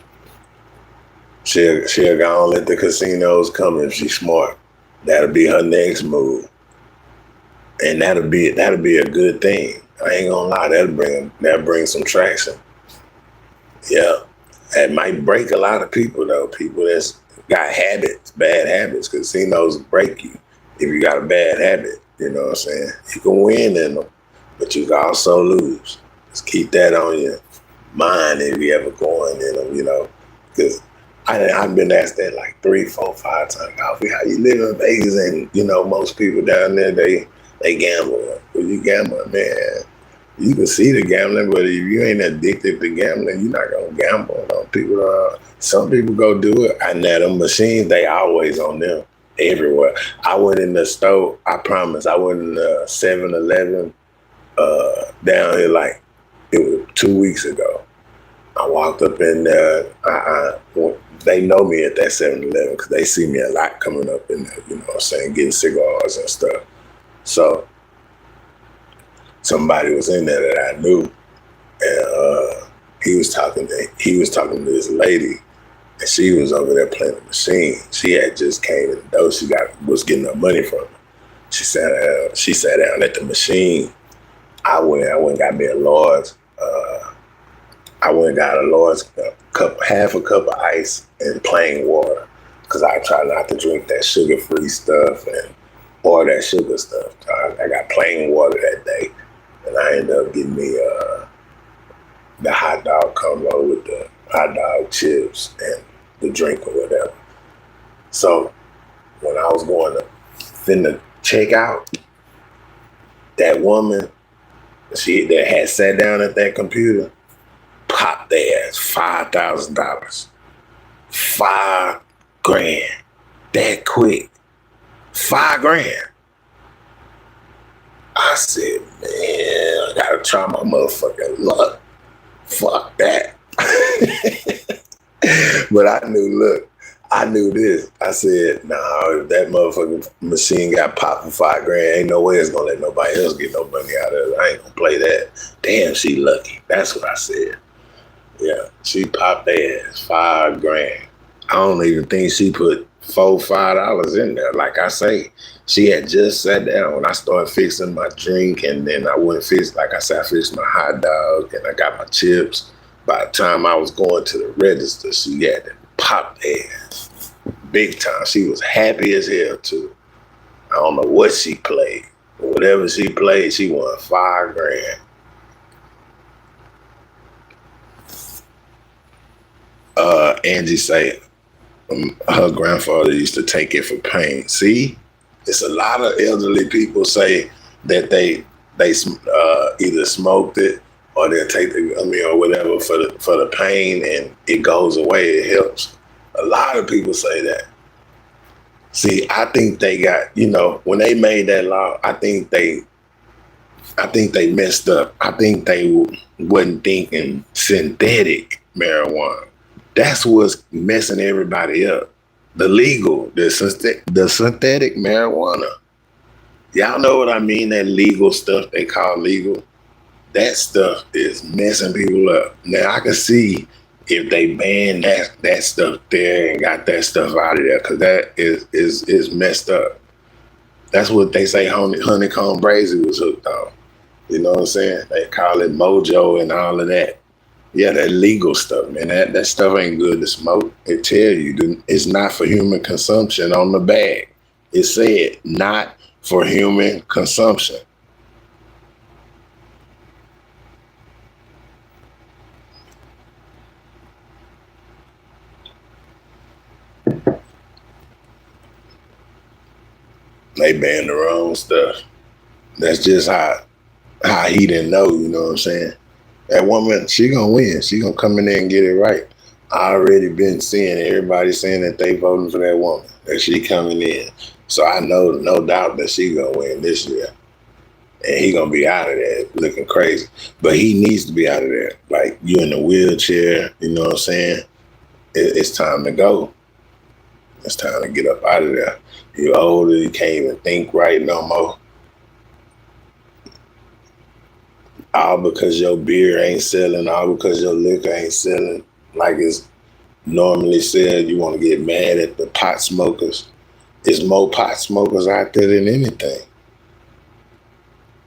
She'll go and let the casinos come if she's smart. That'll be her next move. And that'll be a good thing. I ain't gonna lie, that'll bring some traction. Yeah. It might break a lot of people though. People that's got habits, bad habits. Casinos break you if you got a bad habit. You know what I'm saying? You can win in them, but you can also lose. Just keep that on your mind if you ever going in them, because I've been asked that like 3, 4, 5 times. Coffee, how you live in Vegas? And most people down there, they gamble. Well, you gambling, man. You can see the gambling, but if you ain't addicted to gambling, you're not gonna gamble. Some people go do it. And now them machines, they always on them everywhere. I went in the store. I promise. I went in the 7-Eleven down here like it was 2 weeks ago. I walked up in there. They know me at that 7-Eleven because they see me a lot coming up in there. You know what I'm saying, getting cigars and stuff. So somebody was in there that I knew, and he was talking to this lady, and she was over there playing the machine. She had just came in the door. She was getting her money from her. She sat down at the machine. I went and got me a large. I went and got a large cup, half a cup of ice and plain water, because I try not to drink that sugar-free stuff or that sugar stuff. I got plain water that day, and I ended up getting me the hot dog combo with the hot dog chips and the drink or whatever. So when I was going to finna check out, that woman, she that had sat down at that computer, popped their ass $5,000. $5,000. That quick. $5,000. I said, man, I gotta try my motherfucking luck. Fuck that. But I knew this. I said, nah, if that motherfucking machine got popped for $5,000, ain't no way it's gonna let nobody else get no money out of it. I ain't gonna play that. Damn, she lucky. That's what I said. Yeah, she popped their ass $5,000. I don't even think she put $4-5 in there. Like I say, she had just sat down when I started fixing my drink, and then I went fix. Like I said, I fixed my hot dog and I got my chips. By the time I was going to the register, she had to pop their ass big time. She was happy as hell too. I don't know what she played. Whatever she played, she won $5,000. Angie say her grandfather used to take it for pain. See, it's a lot of elderly people say that they either smoked it or they'll take or whatever for the pain, and it goes away. It helps. A lot of people say that. See, I think they got, when they made that law, I think they messed up. I think they wasn't thinking synthetic marijuana. That's what's messing everybody up. The synthetic marijuana. Y'all know what I mean? That legal stuff they call legal. That stuff is messing people up. Now I can see if they ban that stuff there and got that stuff out of there, because that is messed up. That's what they say Honeycomb Brazy was hooked on. You know what I'm saying? They call it mojo and all of that. Yeah, that legal stuff, man. That stuff ain't good to smoke. It tell you it's not for human consumption on the bag. It said not for human consumption. They banned the wrong stuff. That's just how he didn't know, you know what I'm saying? That woman, she gonna win. She gonna come in there and get it right. I already been seeing everybody saying that they voting for that woman, that she coming in. So I know, no doubt that she gonna win this year. And he gonna be out of there looking crazy. But he needs to be out of there. Like, you in a wheelchair, you know what I'm saying? It's time to go. It's time to get up out of there. You're older, you can't even think right no more. All because your beer ain't selling, all because your liquor ain't selling like it's normally said. You want to get mad at the pot smokers. There's more pot smokers out there than anything.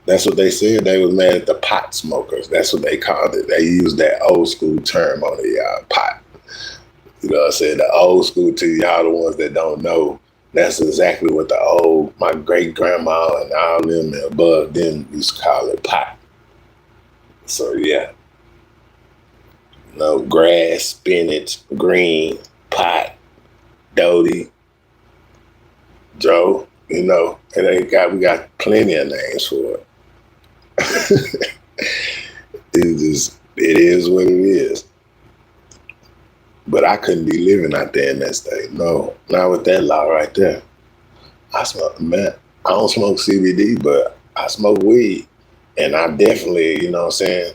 That's what they said. They was mad at the pot smokers. That's what they called it. They used that old school term on the pot. You know what I'm saying? The old school to y'all, the ones that don't know, that's exactly what my great grandma and all them and above them used to call it pot. So yeah. Grass, spinach, green, pot, Dodie, Joe, we got plenty of names for it. It is what it is. But I couldn't be living out there in that state. No, not with that law right there. I don't smoke CBD, but I smoke weed. And I definitely, you know what I'm saying?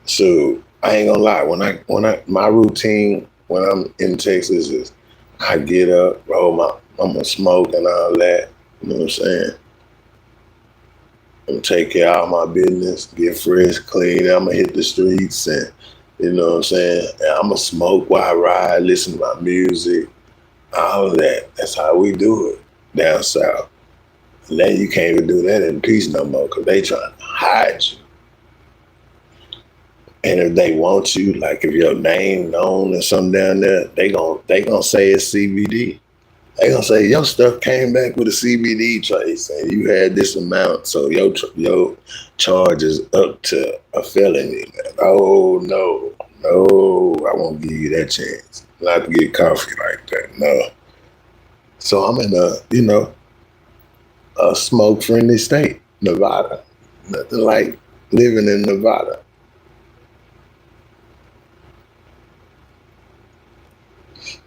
So I ain't gonna lie. My routine when I'm in Texas is I get up, I'm gonna smoke and all that. You know what I'm saying? I'm gonna take care of all my business, get fresh, clean. I'm gonna hit the streets and, you know what I'm saying? And I'm gonna smoke while I ride, listen to my music, all of that. That's how we do it down south. And then you can't even do that in peace no more because they trying to hide you. And if they want you, like if your name known or something down there, they gonna say it's CBD. They gonna say your stuff came back with a CBD trace and you had this amount, so your charge is up to a felony. Oh no, I won't give you that chance. Not to get coffee like that. No. So I'm in a smoke friendly state, Nevada. Nothing like living in Nevada.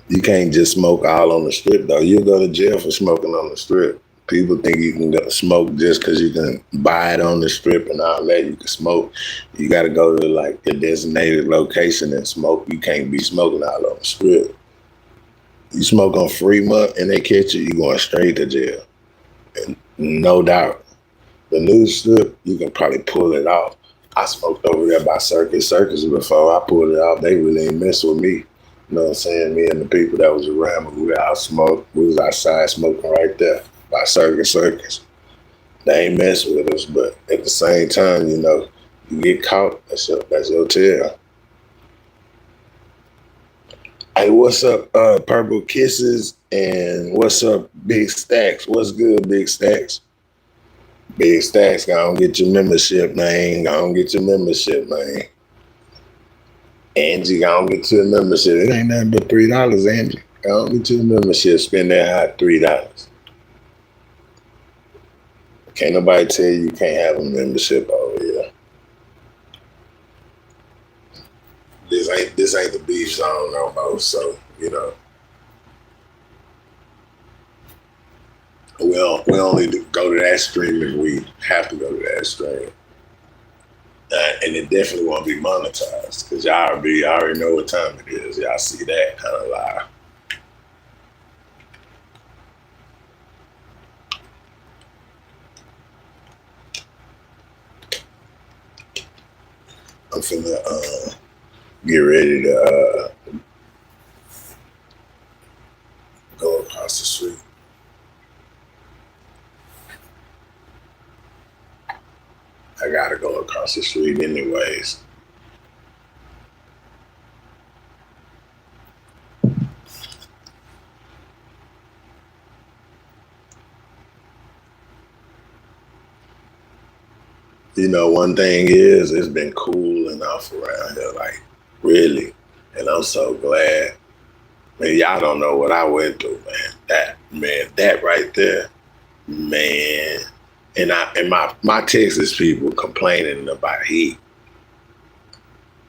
You can't just smoke all on the strip though. You'll go to jail for smoking on the strip. People think you can go smoke just because you can buy it on the strip and all that. You can smoke. You got to go to like a designated location and smoke. You can't be smoking all on the strip. You smoke on Fremont and they catch you, you going straight to jail. And no doubt. The new strip, you can probably pull it off. I smoked over there by Circus before. I pulled it off. They really ain't mess with me. You know what I'm saying? Me and the people that was around me, we out smoke. We was outside smoking right there by Circus. They ain't mess with us, but at the same time, you get caught. That's your tail. Hey, what's up, Purple Kisses? And what's up, Big Stacks? What's good, Big Stacks? Big Stacks, go on get your membership, man. Go on get your membership, man. Angie, go on get your membership. It ain't nothing but $3, Angie. Go on get your membership. Spend that hot $3. Can't nobody tell you can't have a membership over here. This ain't the beef zone no more, so we only go to that stream if we have to go to that stream. And it definitely won't be monetized because y'all already know what time it is. Y'all see that kind of live. I'm finna get ready to go across the street. I gotta go across the street anyways. One thing is, it's been cool enough around here, like really, and I'm so glad. Man, y'all don't know what I went through, man. That right there, man. And my Texas people complaining about heat.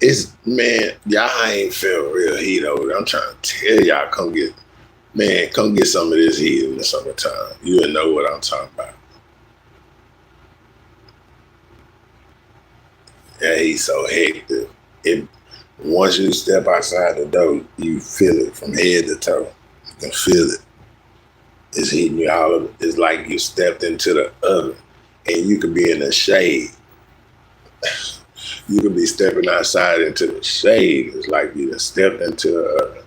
Y'all ain't felt real heat over there. I'm trying to tell y'all, come get some of this heat in the summertime. You'll know what I'm talking about. Yeah, he's so hectic. Once you step outside the door, you feel it from head to toe. You can feel it. It's hitting you all over. It's like you stepped into the oven and you could be in the shade. You could be stepping outside into the shade. It's like you just stepped into the oven.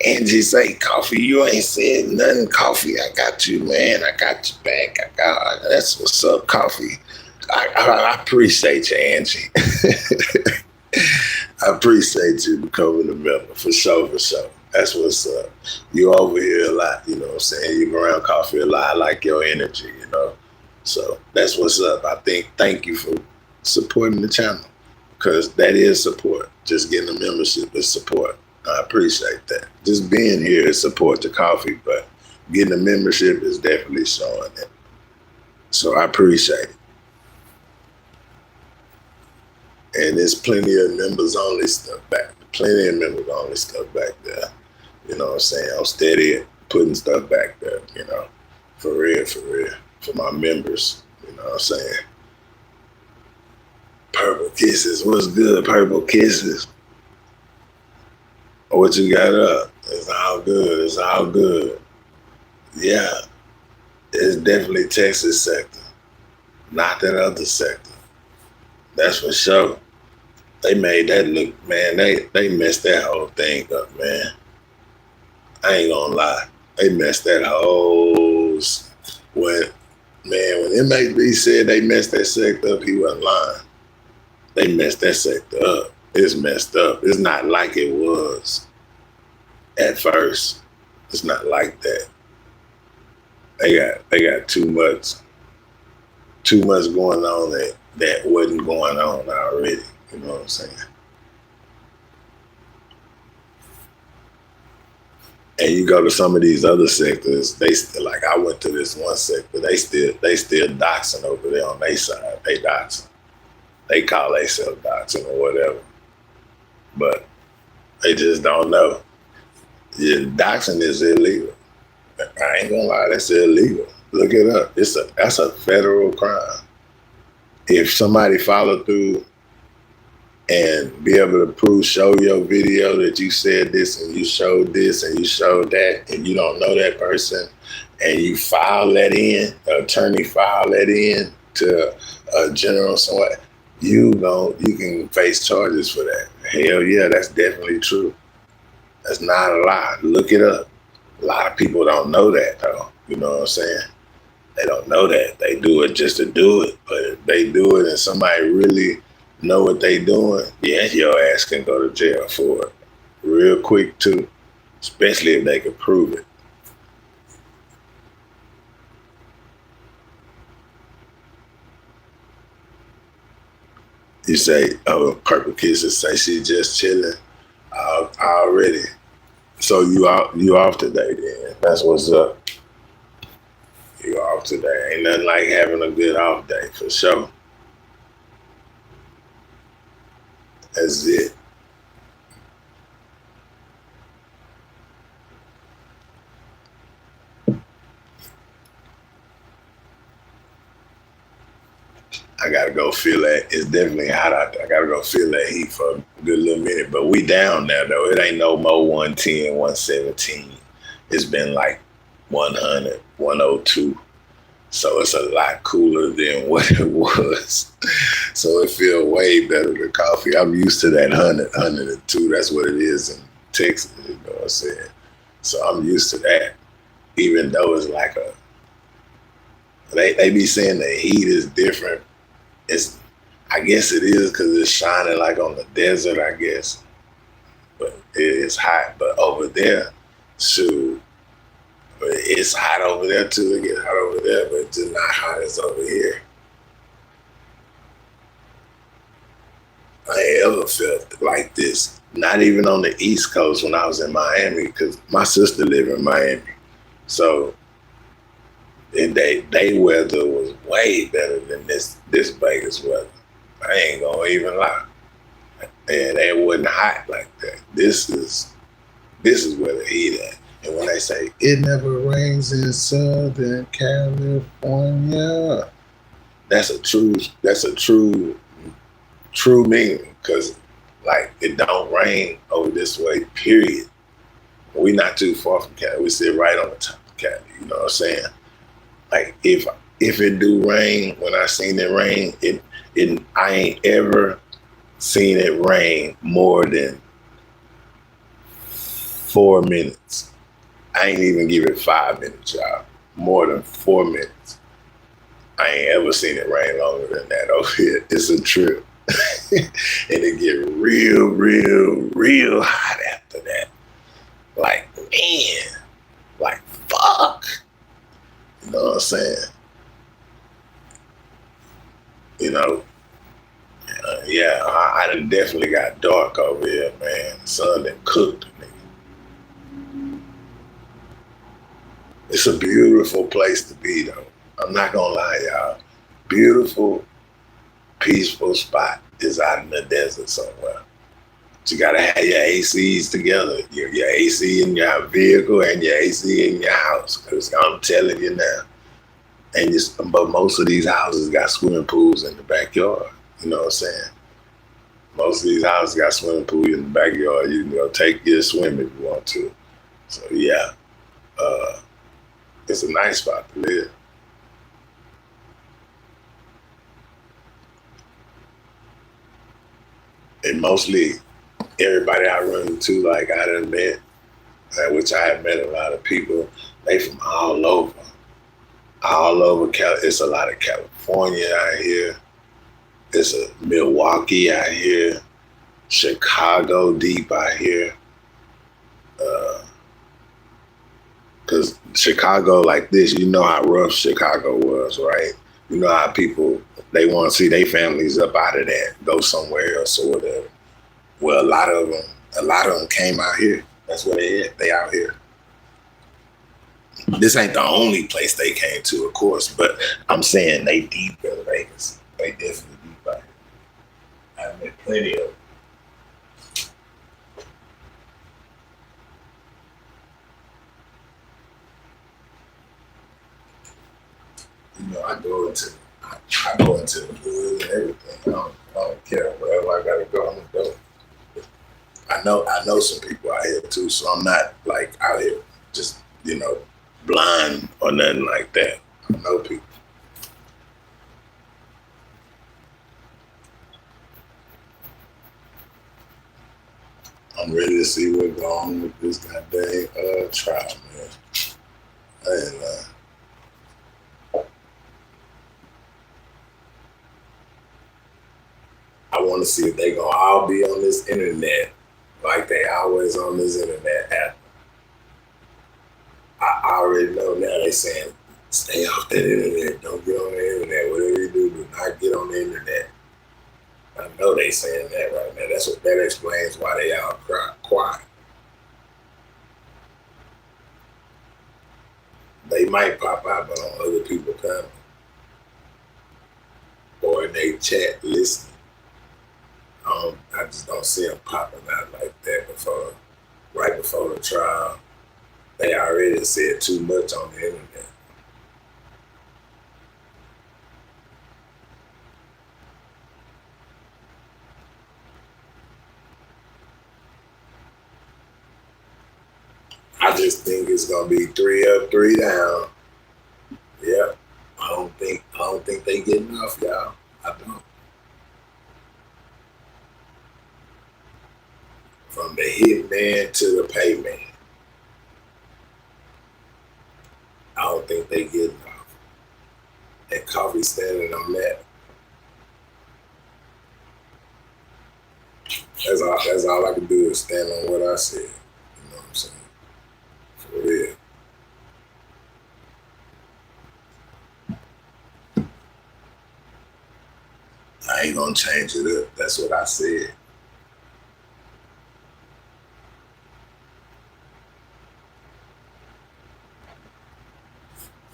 Angie say, Coffee, you ain't said nothing. Coffee, I got you, man. I got you back. That's what's up, Coffee. I appreciate you, Angie. I appreciate you becoming a member, for sure. That's what's up. You over here a lot, you know what I'm saying? You around Coffee a lot. I like your energy, So that's what's up. Thank you for supporting the channel because that is support. Just getting a membership is support. I appreciate that. Just being here is support to Coffee, but getting a membership is definitely showing it. So I appreciate it. And there's plenty of members only stuff back. Plenty of members only stuff back there. You know what I'm saying? I'm steady putting stuff back there, for real. For my members, you know what I'm saying? Purple Kisses, what's good, Purple Kisses? What you got up? It's all good. Yeah, it's definitely Texas sector, not that other sector. That's for sure. They made that look, man, they messed that whole thing up, man. I ain't gonna lie. They messed that whole, when MHB said they messed that sector up, he wasn't lying. They messed that sector up. It's messed up. It's not like it was at first. It's not like that. They got too much going on that wasn't going on already. You know what I'm saying? And you go to some of these other sectors, they still, like, I went to this one sector, they still doxing over there on their side. They doxing. They call themselves doxing or whatever. But they just don't know. Yeah, doxing is illegal. I ain't gonna lie, that's illegal. Look it up. That's a federal crime. If somebody follow through and be able to show your video that you said this and you showed this and you showed that, and you don't know that person, and you file that in, an attorney file that in to a general somewhere, you can face charges for that. Hell yeah, that's definitely true. That's not a lie. Look it up. A lot of people don't know that though. You know what I'm saying? They don't know that. They do it just to do it. But if they do it and somebody really know what they doing, yeah, your ass can go to jail for it real quick too, especially if they can prove it. You say, oh, Purple Kisses say she just chilling already. So you off today then? That's what's up. You off today. Ain't nothing like having a good off day for sure. That's it. I gotta go feel that. It's definitely hot out there. I gotta go feel that heat for a good little minute. But we down there though. It ain't no more 110, 117. It's been like 100, 102. So it's a lot cooler than what it was. So it feels way better than coffee. I'm used to that 100, 102. That's what it is in Texas, you know what I'm saying? So I'm used to that. Even though it's like they be saying the heat is different. I guess it is because it's shining like on the desert, I guess. But it is hot. But over there, shoot, but it's hot over there too. It gets hot over there, but it's just not hot as over here. I ain't ever felt like this. Not even on the East Coast when I was in Miami, because my sister lived in Miami. So they weather was way better than this Vegas weather. I ain't gonna even lie. And it wasn't hot like that. This is where the heat at. And when they say it never rains in Southern California, that's a true meaning. Cause like it don't rain over this way, period. We not too far from Cali. We sit right on the top of Cali. You know what I'm saying? Like if it do rain, when I seen it rain, I ain't ever seen it rain more than 4 minutes. I ain't even give it 5 minutes, y'all. More than 4 minutes. I ain't ever seen it rain longer than that over here. It's a trip. And it get real hot after that. Like, man, like, fuck. You know what I'm saying? You know, yeah, I done definitely got dark over here, man. The sun done cooked me. It's a beautiful place to be, though. I'm not gonna lie, y'all. Beautiful, peaceful spot is out in the desert somewhere. But you gotta have your ACs together. Your AC in your vehicle and your AC in your house. Because I'm telling you now. But most of these houses got swimming pools in the backyard. You know what I'm saying? Most of these houses got swimming pools in the backyard. You can go take your swim if you want to. So yeah, it's a nice spot to live. And mostly everybody I run into, like I done met, which I have met a lot of people, they from all over. All over It's a lot of California out here. It's a Milwaukee out here. Chicago deep out here. Because Chicago like this, you know how rough Chicago was, right? You know how people, they want to see their families up out of that, go somewhere else or whatever. Well, a lot of them came out here. That's where they at. They out here. This ain't the only place they came to, of course, but I'm saying they deep in Vegas. They definitely deep out here. I've met plenty of them. You know, I go into the hood and everything. I don't care. Wherever I gotta go, I'm gonna go. I know some people out here too, so I'm not like out here just, blind or nothing like that. I know people. I'm ready to see what's going on with this goddamn trial, man. And I want to see if they gonna all be on this internet like they always on this internet app. I already know now they saying stay off that internet, don't get on the internet. Whatever you do not get on the internet. I know they saying that right now. That explains why they all quiet. They might pop out, but on other people coming or in they chat listening. I just don't see them popping out like that right before the trial. They already said too much on the internet. I just think it's gonna be 3 up, 3 down. Yep. I don't think they getting off, y'all. I don't. From the hit man to the pay man. I don't think they getting off. And Coffee standing on that. That's all I can do is stand on what I said. You know what I'm saying? For real. I ain't gonna change it up. That's what I said.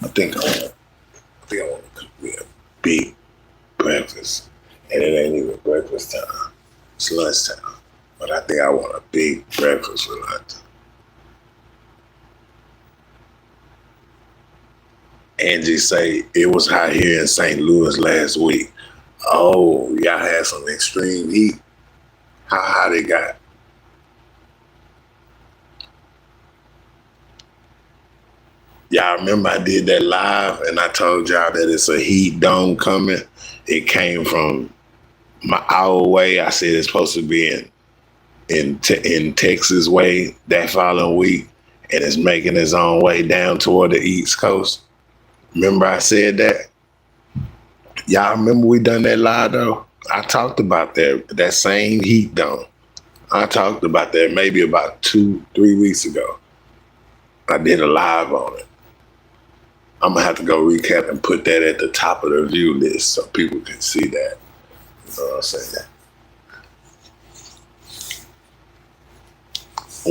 I think I want to cook me a big breakfast. And it ain't even breakfast time. It's lunchtime. But I think I want a big breakfast for lunch. Angie say it was hot here in St. Louis last week. Oh, y'all had some extreme heat. How hot it got? Y'all remember I did that live and I told y'all that it's a heat dome coming. It came from our way. I said it's supposed to be in Texas way that following week, and it's making its own way down toward the East Coast. Remember I said that? Y'all remember we done that live though? I talked about that same heat dome. I talked about that maybe about 2-3 weeks ago. I did a live on it. I'm gonna have to go recap and put that at the top of the view list so people can see that. You know what I'm saying?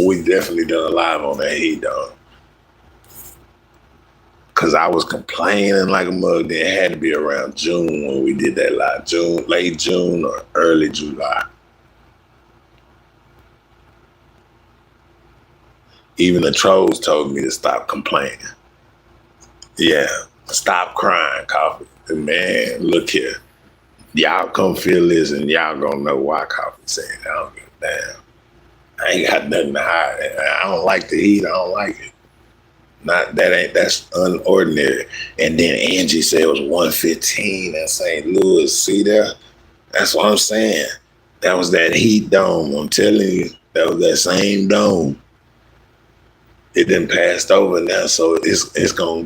We definitely done a live on that heat dome. Cause I was complaining like a mug. It had to be around June when we did that live. Late June or early July. Even the trolls told me to stop complaining. Yeah, stop crying, Coffee. Man, look here. Y'all come feel this and y'all gonna know why Coffee saying I don't give a damn. I ain't got nothing to hide. I don't like the heat. I don't like it. That's unordinary. And then Angie said it was 115 in St. Louis. See there? That's what I'm saying. That was that heat dome. I'm telling you, that was that same dome. It then passed over now, so it's gonna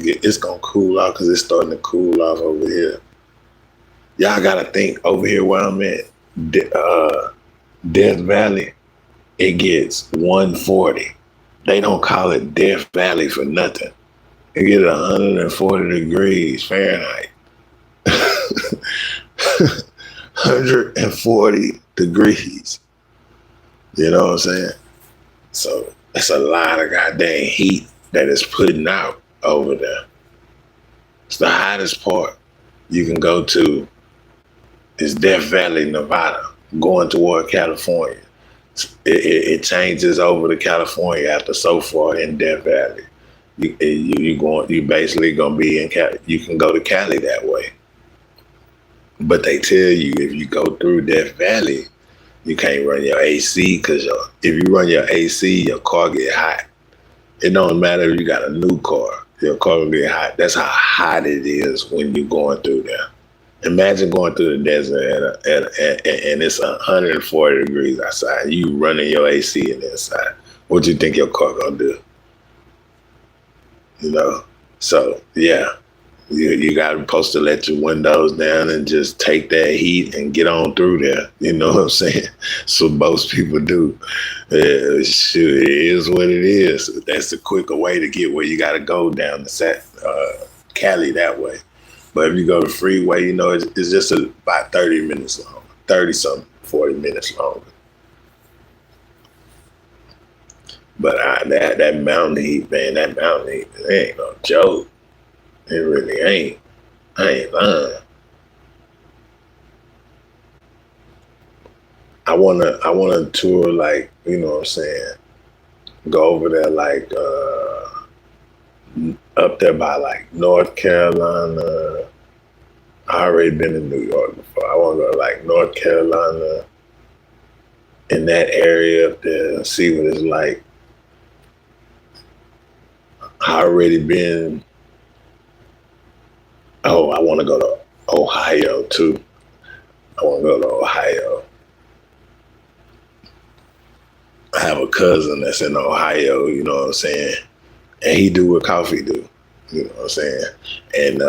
cool off because it's starting to cool off over here. Y'all gotta think over here where I'm at, Death Valley, it gets 140. They don't call it Death Valley for nothing. It get 140 degrees Fahrenheit. 140 degrees. You know what I'm saying? So it's a lot of goddamn heat that is putting out over there. It's the hottest part you can go to is Death Valley, Nevada, going toward California. It changes over to California after so far in Death Valley. You basically gonna be in Cali. You can go to Cali that way, but they tell you if you go through Death Valley, you can't run your AC because if you run your AC, your car get hot. It don't matter if you got a new car, your car will get hot. That's how hot it is when you're going through there. Imagine going through the desert and it's 140 degrees outside. You running your AC in the inside. What you think your car gonna do? You know? So yeah, you got supposed to let your windows down and just take that heat and get on through there. You know what I'm saying? So most people do. Shoot, it is what it is. That's the quicker way to get where you got to go down the Cali that way. But if you go to freeway, you know, it's just about 30 minutes long, 30-something, 40 minutes longer. But that mountain heat, man, that mountain heat, it ain't no joke. It really ain't. I ain't lying. I wanna tour, like, you know what I'm saying, go over there like up there by like North Carolina. I already been in New York before. I wanna go to like North Carolina, in that area up there and see what it's like. I already been. Oh, I want to go to Ohio too. I want to go to Ohio. I have a cousin that's in Ohio, you know what I'm saying? And he do what coffee do, you know what I'm saying? And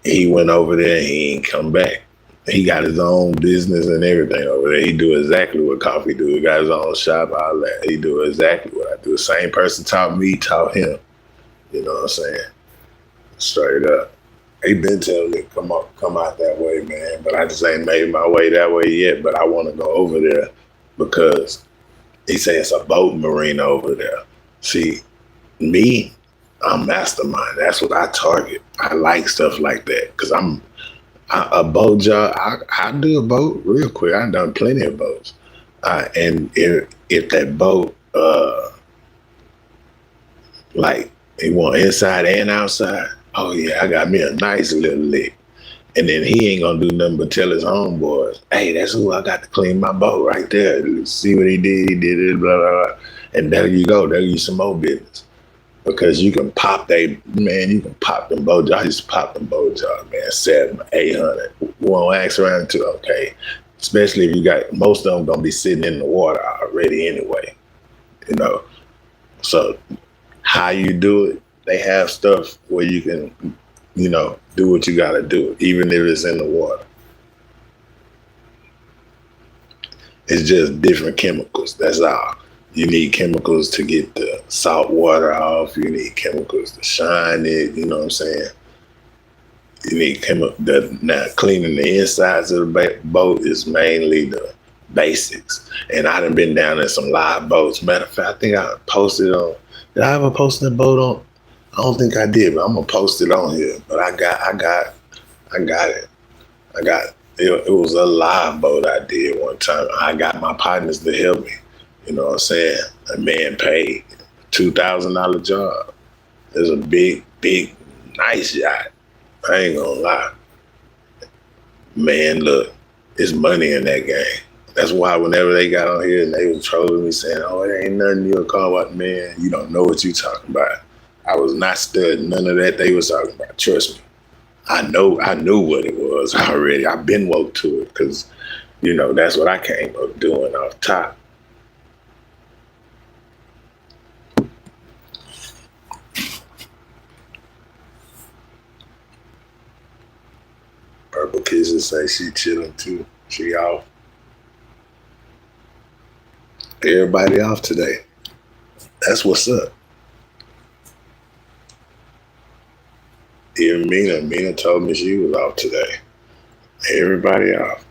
he went over there and he ain't come back. He got his own business and everything over there. He do exactly what coffee do. He got his own shop, all that. He do exactly what I do. The same person taught me, taught him. You know what I'm saying? Straight up. He been telling me come out that way, man. But I just ain't made my way that way yet. But I want to go over there because he said it's a boat marina over there. See, me, I'm mastermind. That's what I target. I like stuff like that because a boat job. I do a boat real quick. I've done plenty of boats. And if that boat, like, you want inside and outside, oh yeah, I got me a nice little lick. And then he ain't gonna do nothing but tell his homeboys, hey, that's who I got to clean my boat right there. See what he did it, blah, blah, blah. And there you go, there you some more business. Because you can pop them boat jobs. I used to pop them boat jobs, man, 700, 800. Won't ask around to, okay. Especially if you got, most of them gonna be sitting in the water already anyway, you know. So how you do it, they have stuff where you can, you know, do what you gotta do, even if it's in the water. It's just different chemicals, that's all. You need chemicals to get the salt water off. You need chemicals to shine it. You know what I'm saying? You need now cleaning the insides of the boat is mainly the basics. And I done been down in some live boats. Matter of fact, I think I posted on. Did I ever post that boat on? I don't think I did, but I'm gonna post it on here. But I got it. It was a live boat I did one time. I got my partners to help me. You know what I'm saying? A man paid $2,000 job. It was a big, nice yacht. I ain't gonna lie. Man, look, it's money in that game. That's why whenever they got on here and they was trolling me saying, oh, it ain't nothing you'll call about, man, you don't know what you talking about. I was not studying none of that they was talking about. Trust me. I knew what it was already. I've been woke to it because, you know, that's what I came up doing off top. Purple Kisses say she chilling too. She off. Everybody off today. That's what's up. Even Mina told me she was off today. Everybody off.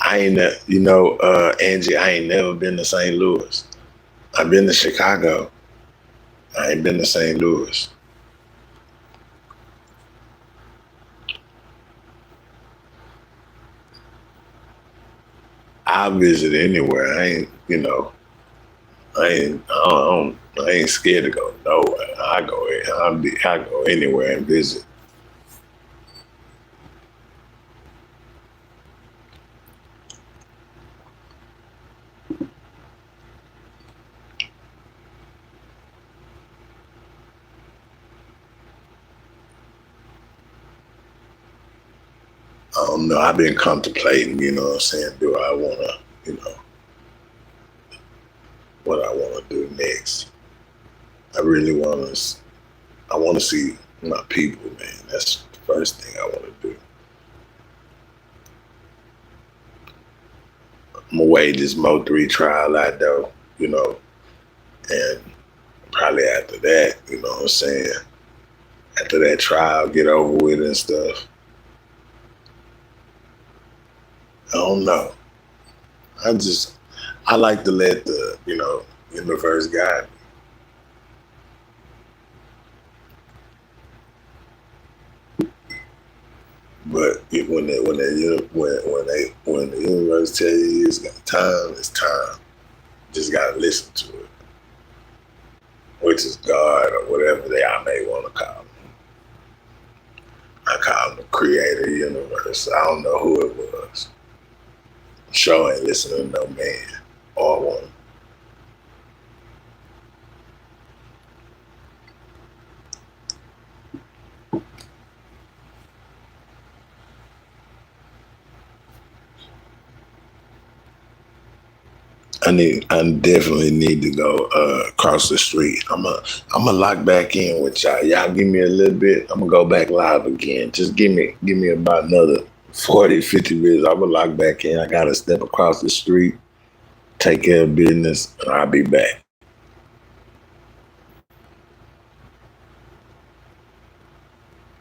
I ain't, Angie, I ain't never been to St. Louis. I've been to Chicago. I ain't been to St. Louis. I'll visit anywhere. I ain't scared to go nowhere. I go anywhere and visit. I don't know. I've been contemplating, you know what I'm saying? Do I want to, what I want to do next? I really I want to see my people, man. That's the first thing I want to do. I'm going to wait this mo3 trial out, though, and probably after that, you know what I'm saying? After that trial, get over with and stuff. I don't know. I like to let the, universe guide me. But when the universe tell you it's time. Just gotta listen to it, which is God or whatever I may want to call him. I call him the creator universe. I don't know who it was. Sure ain't listening to no man or woman. I definitely need to go across the street. I'm a lock back in with y'all. Y'all give me a little bit. I'm gonna go back live again. Just give me about another 40, 50 minutes. I'm gonna lock back in. I gotta step across the street, take care of business, and I'll be back.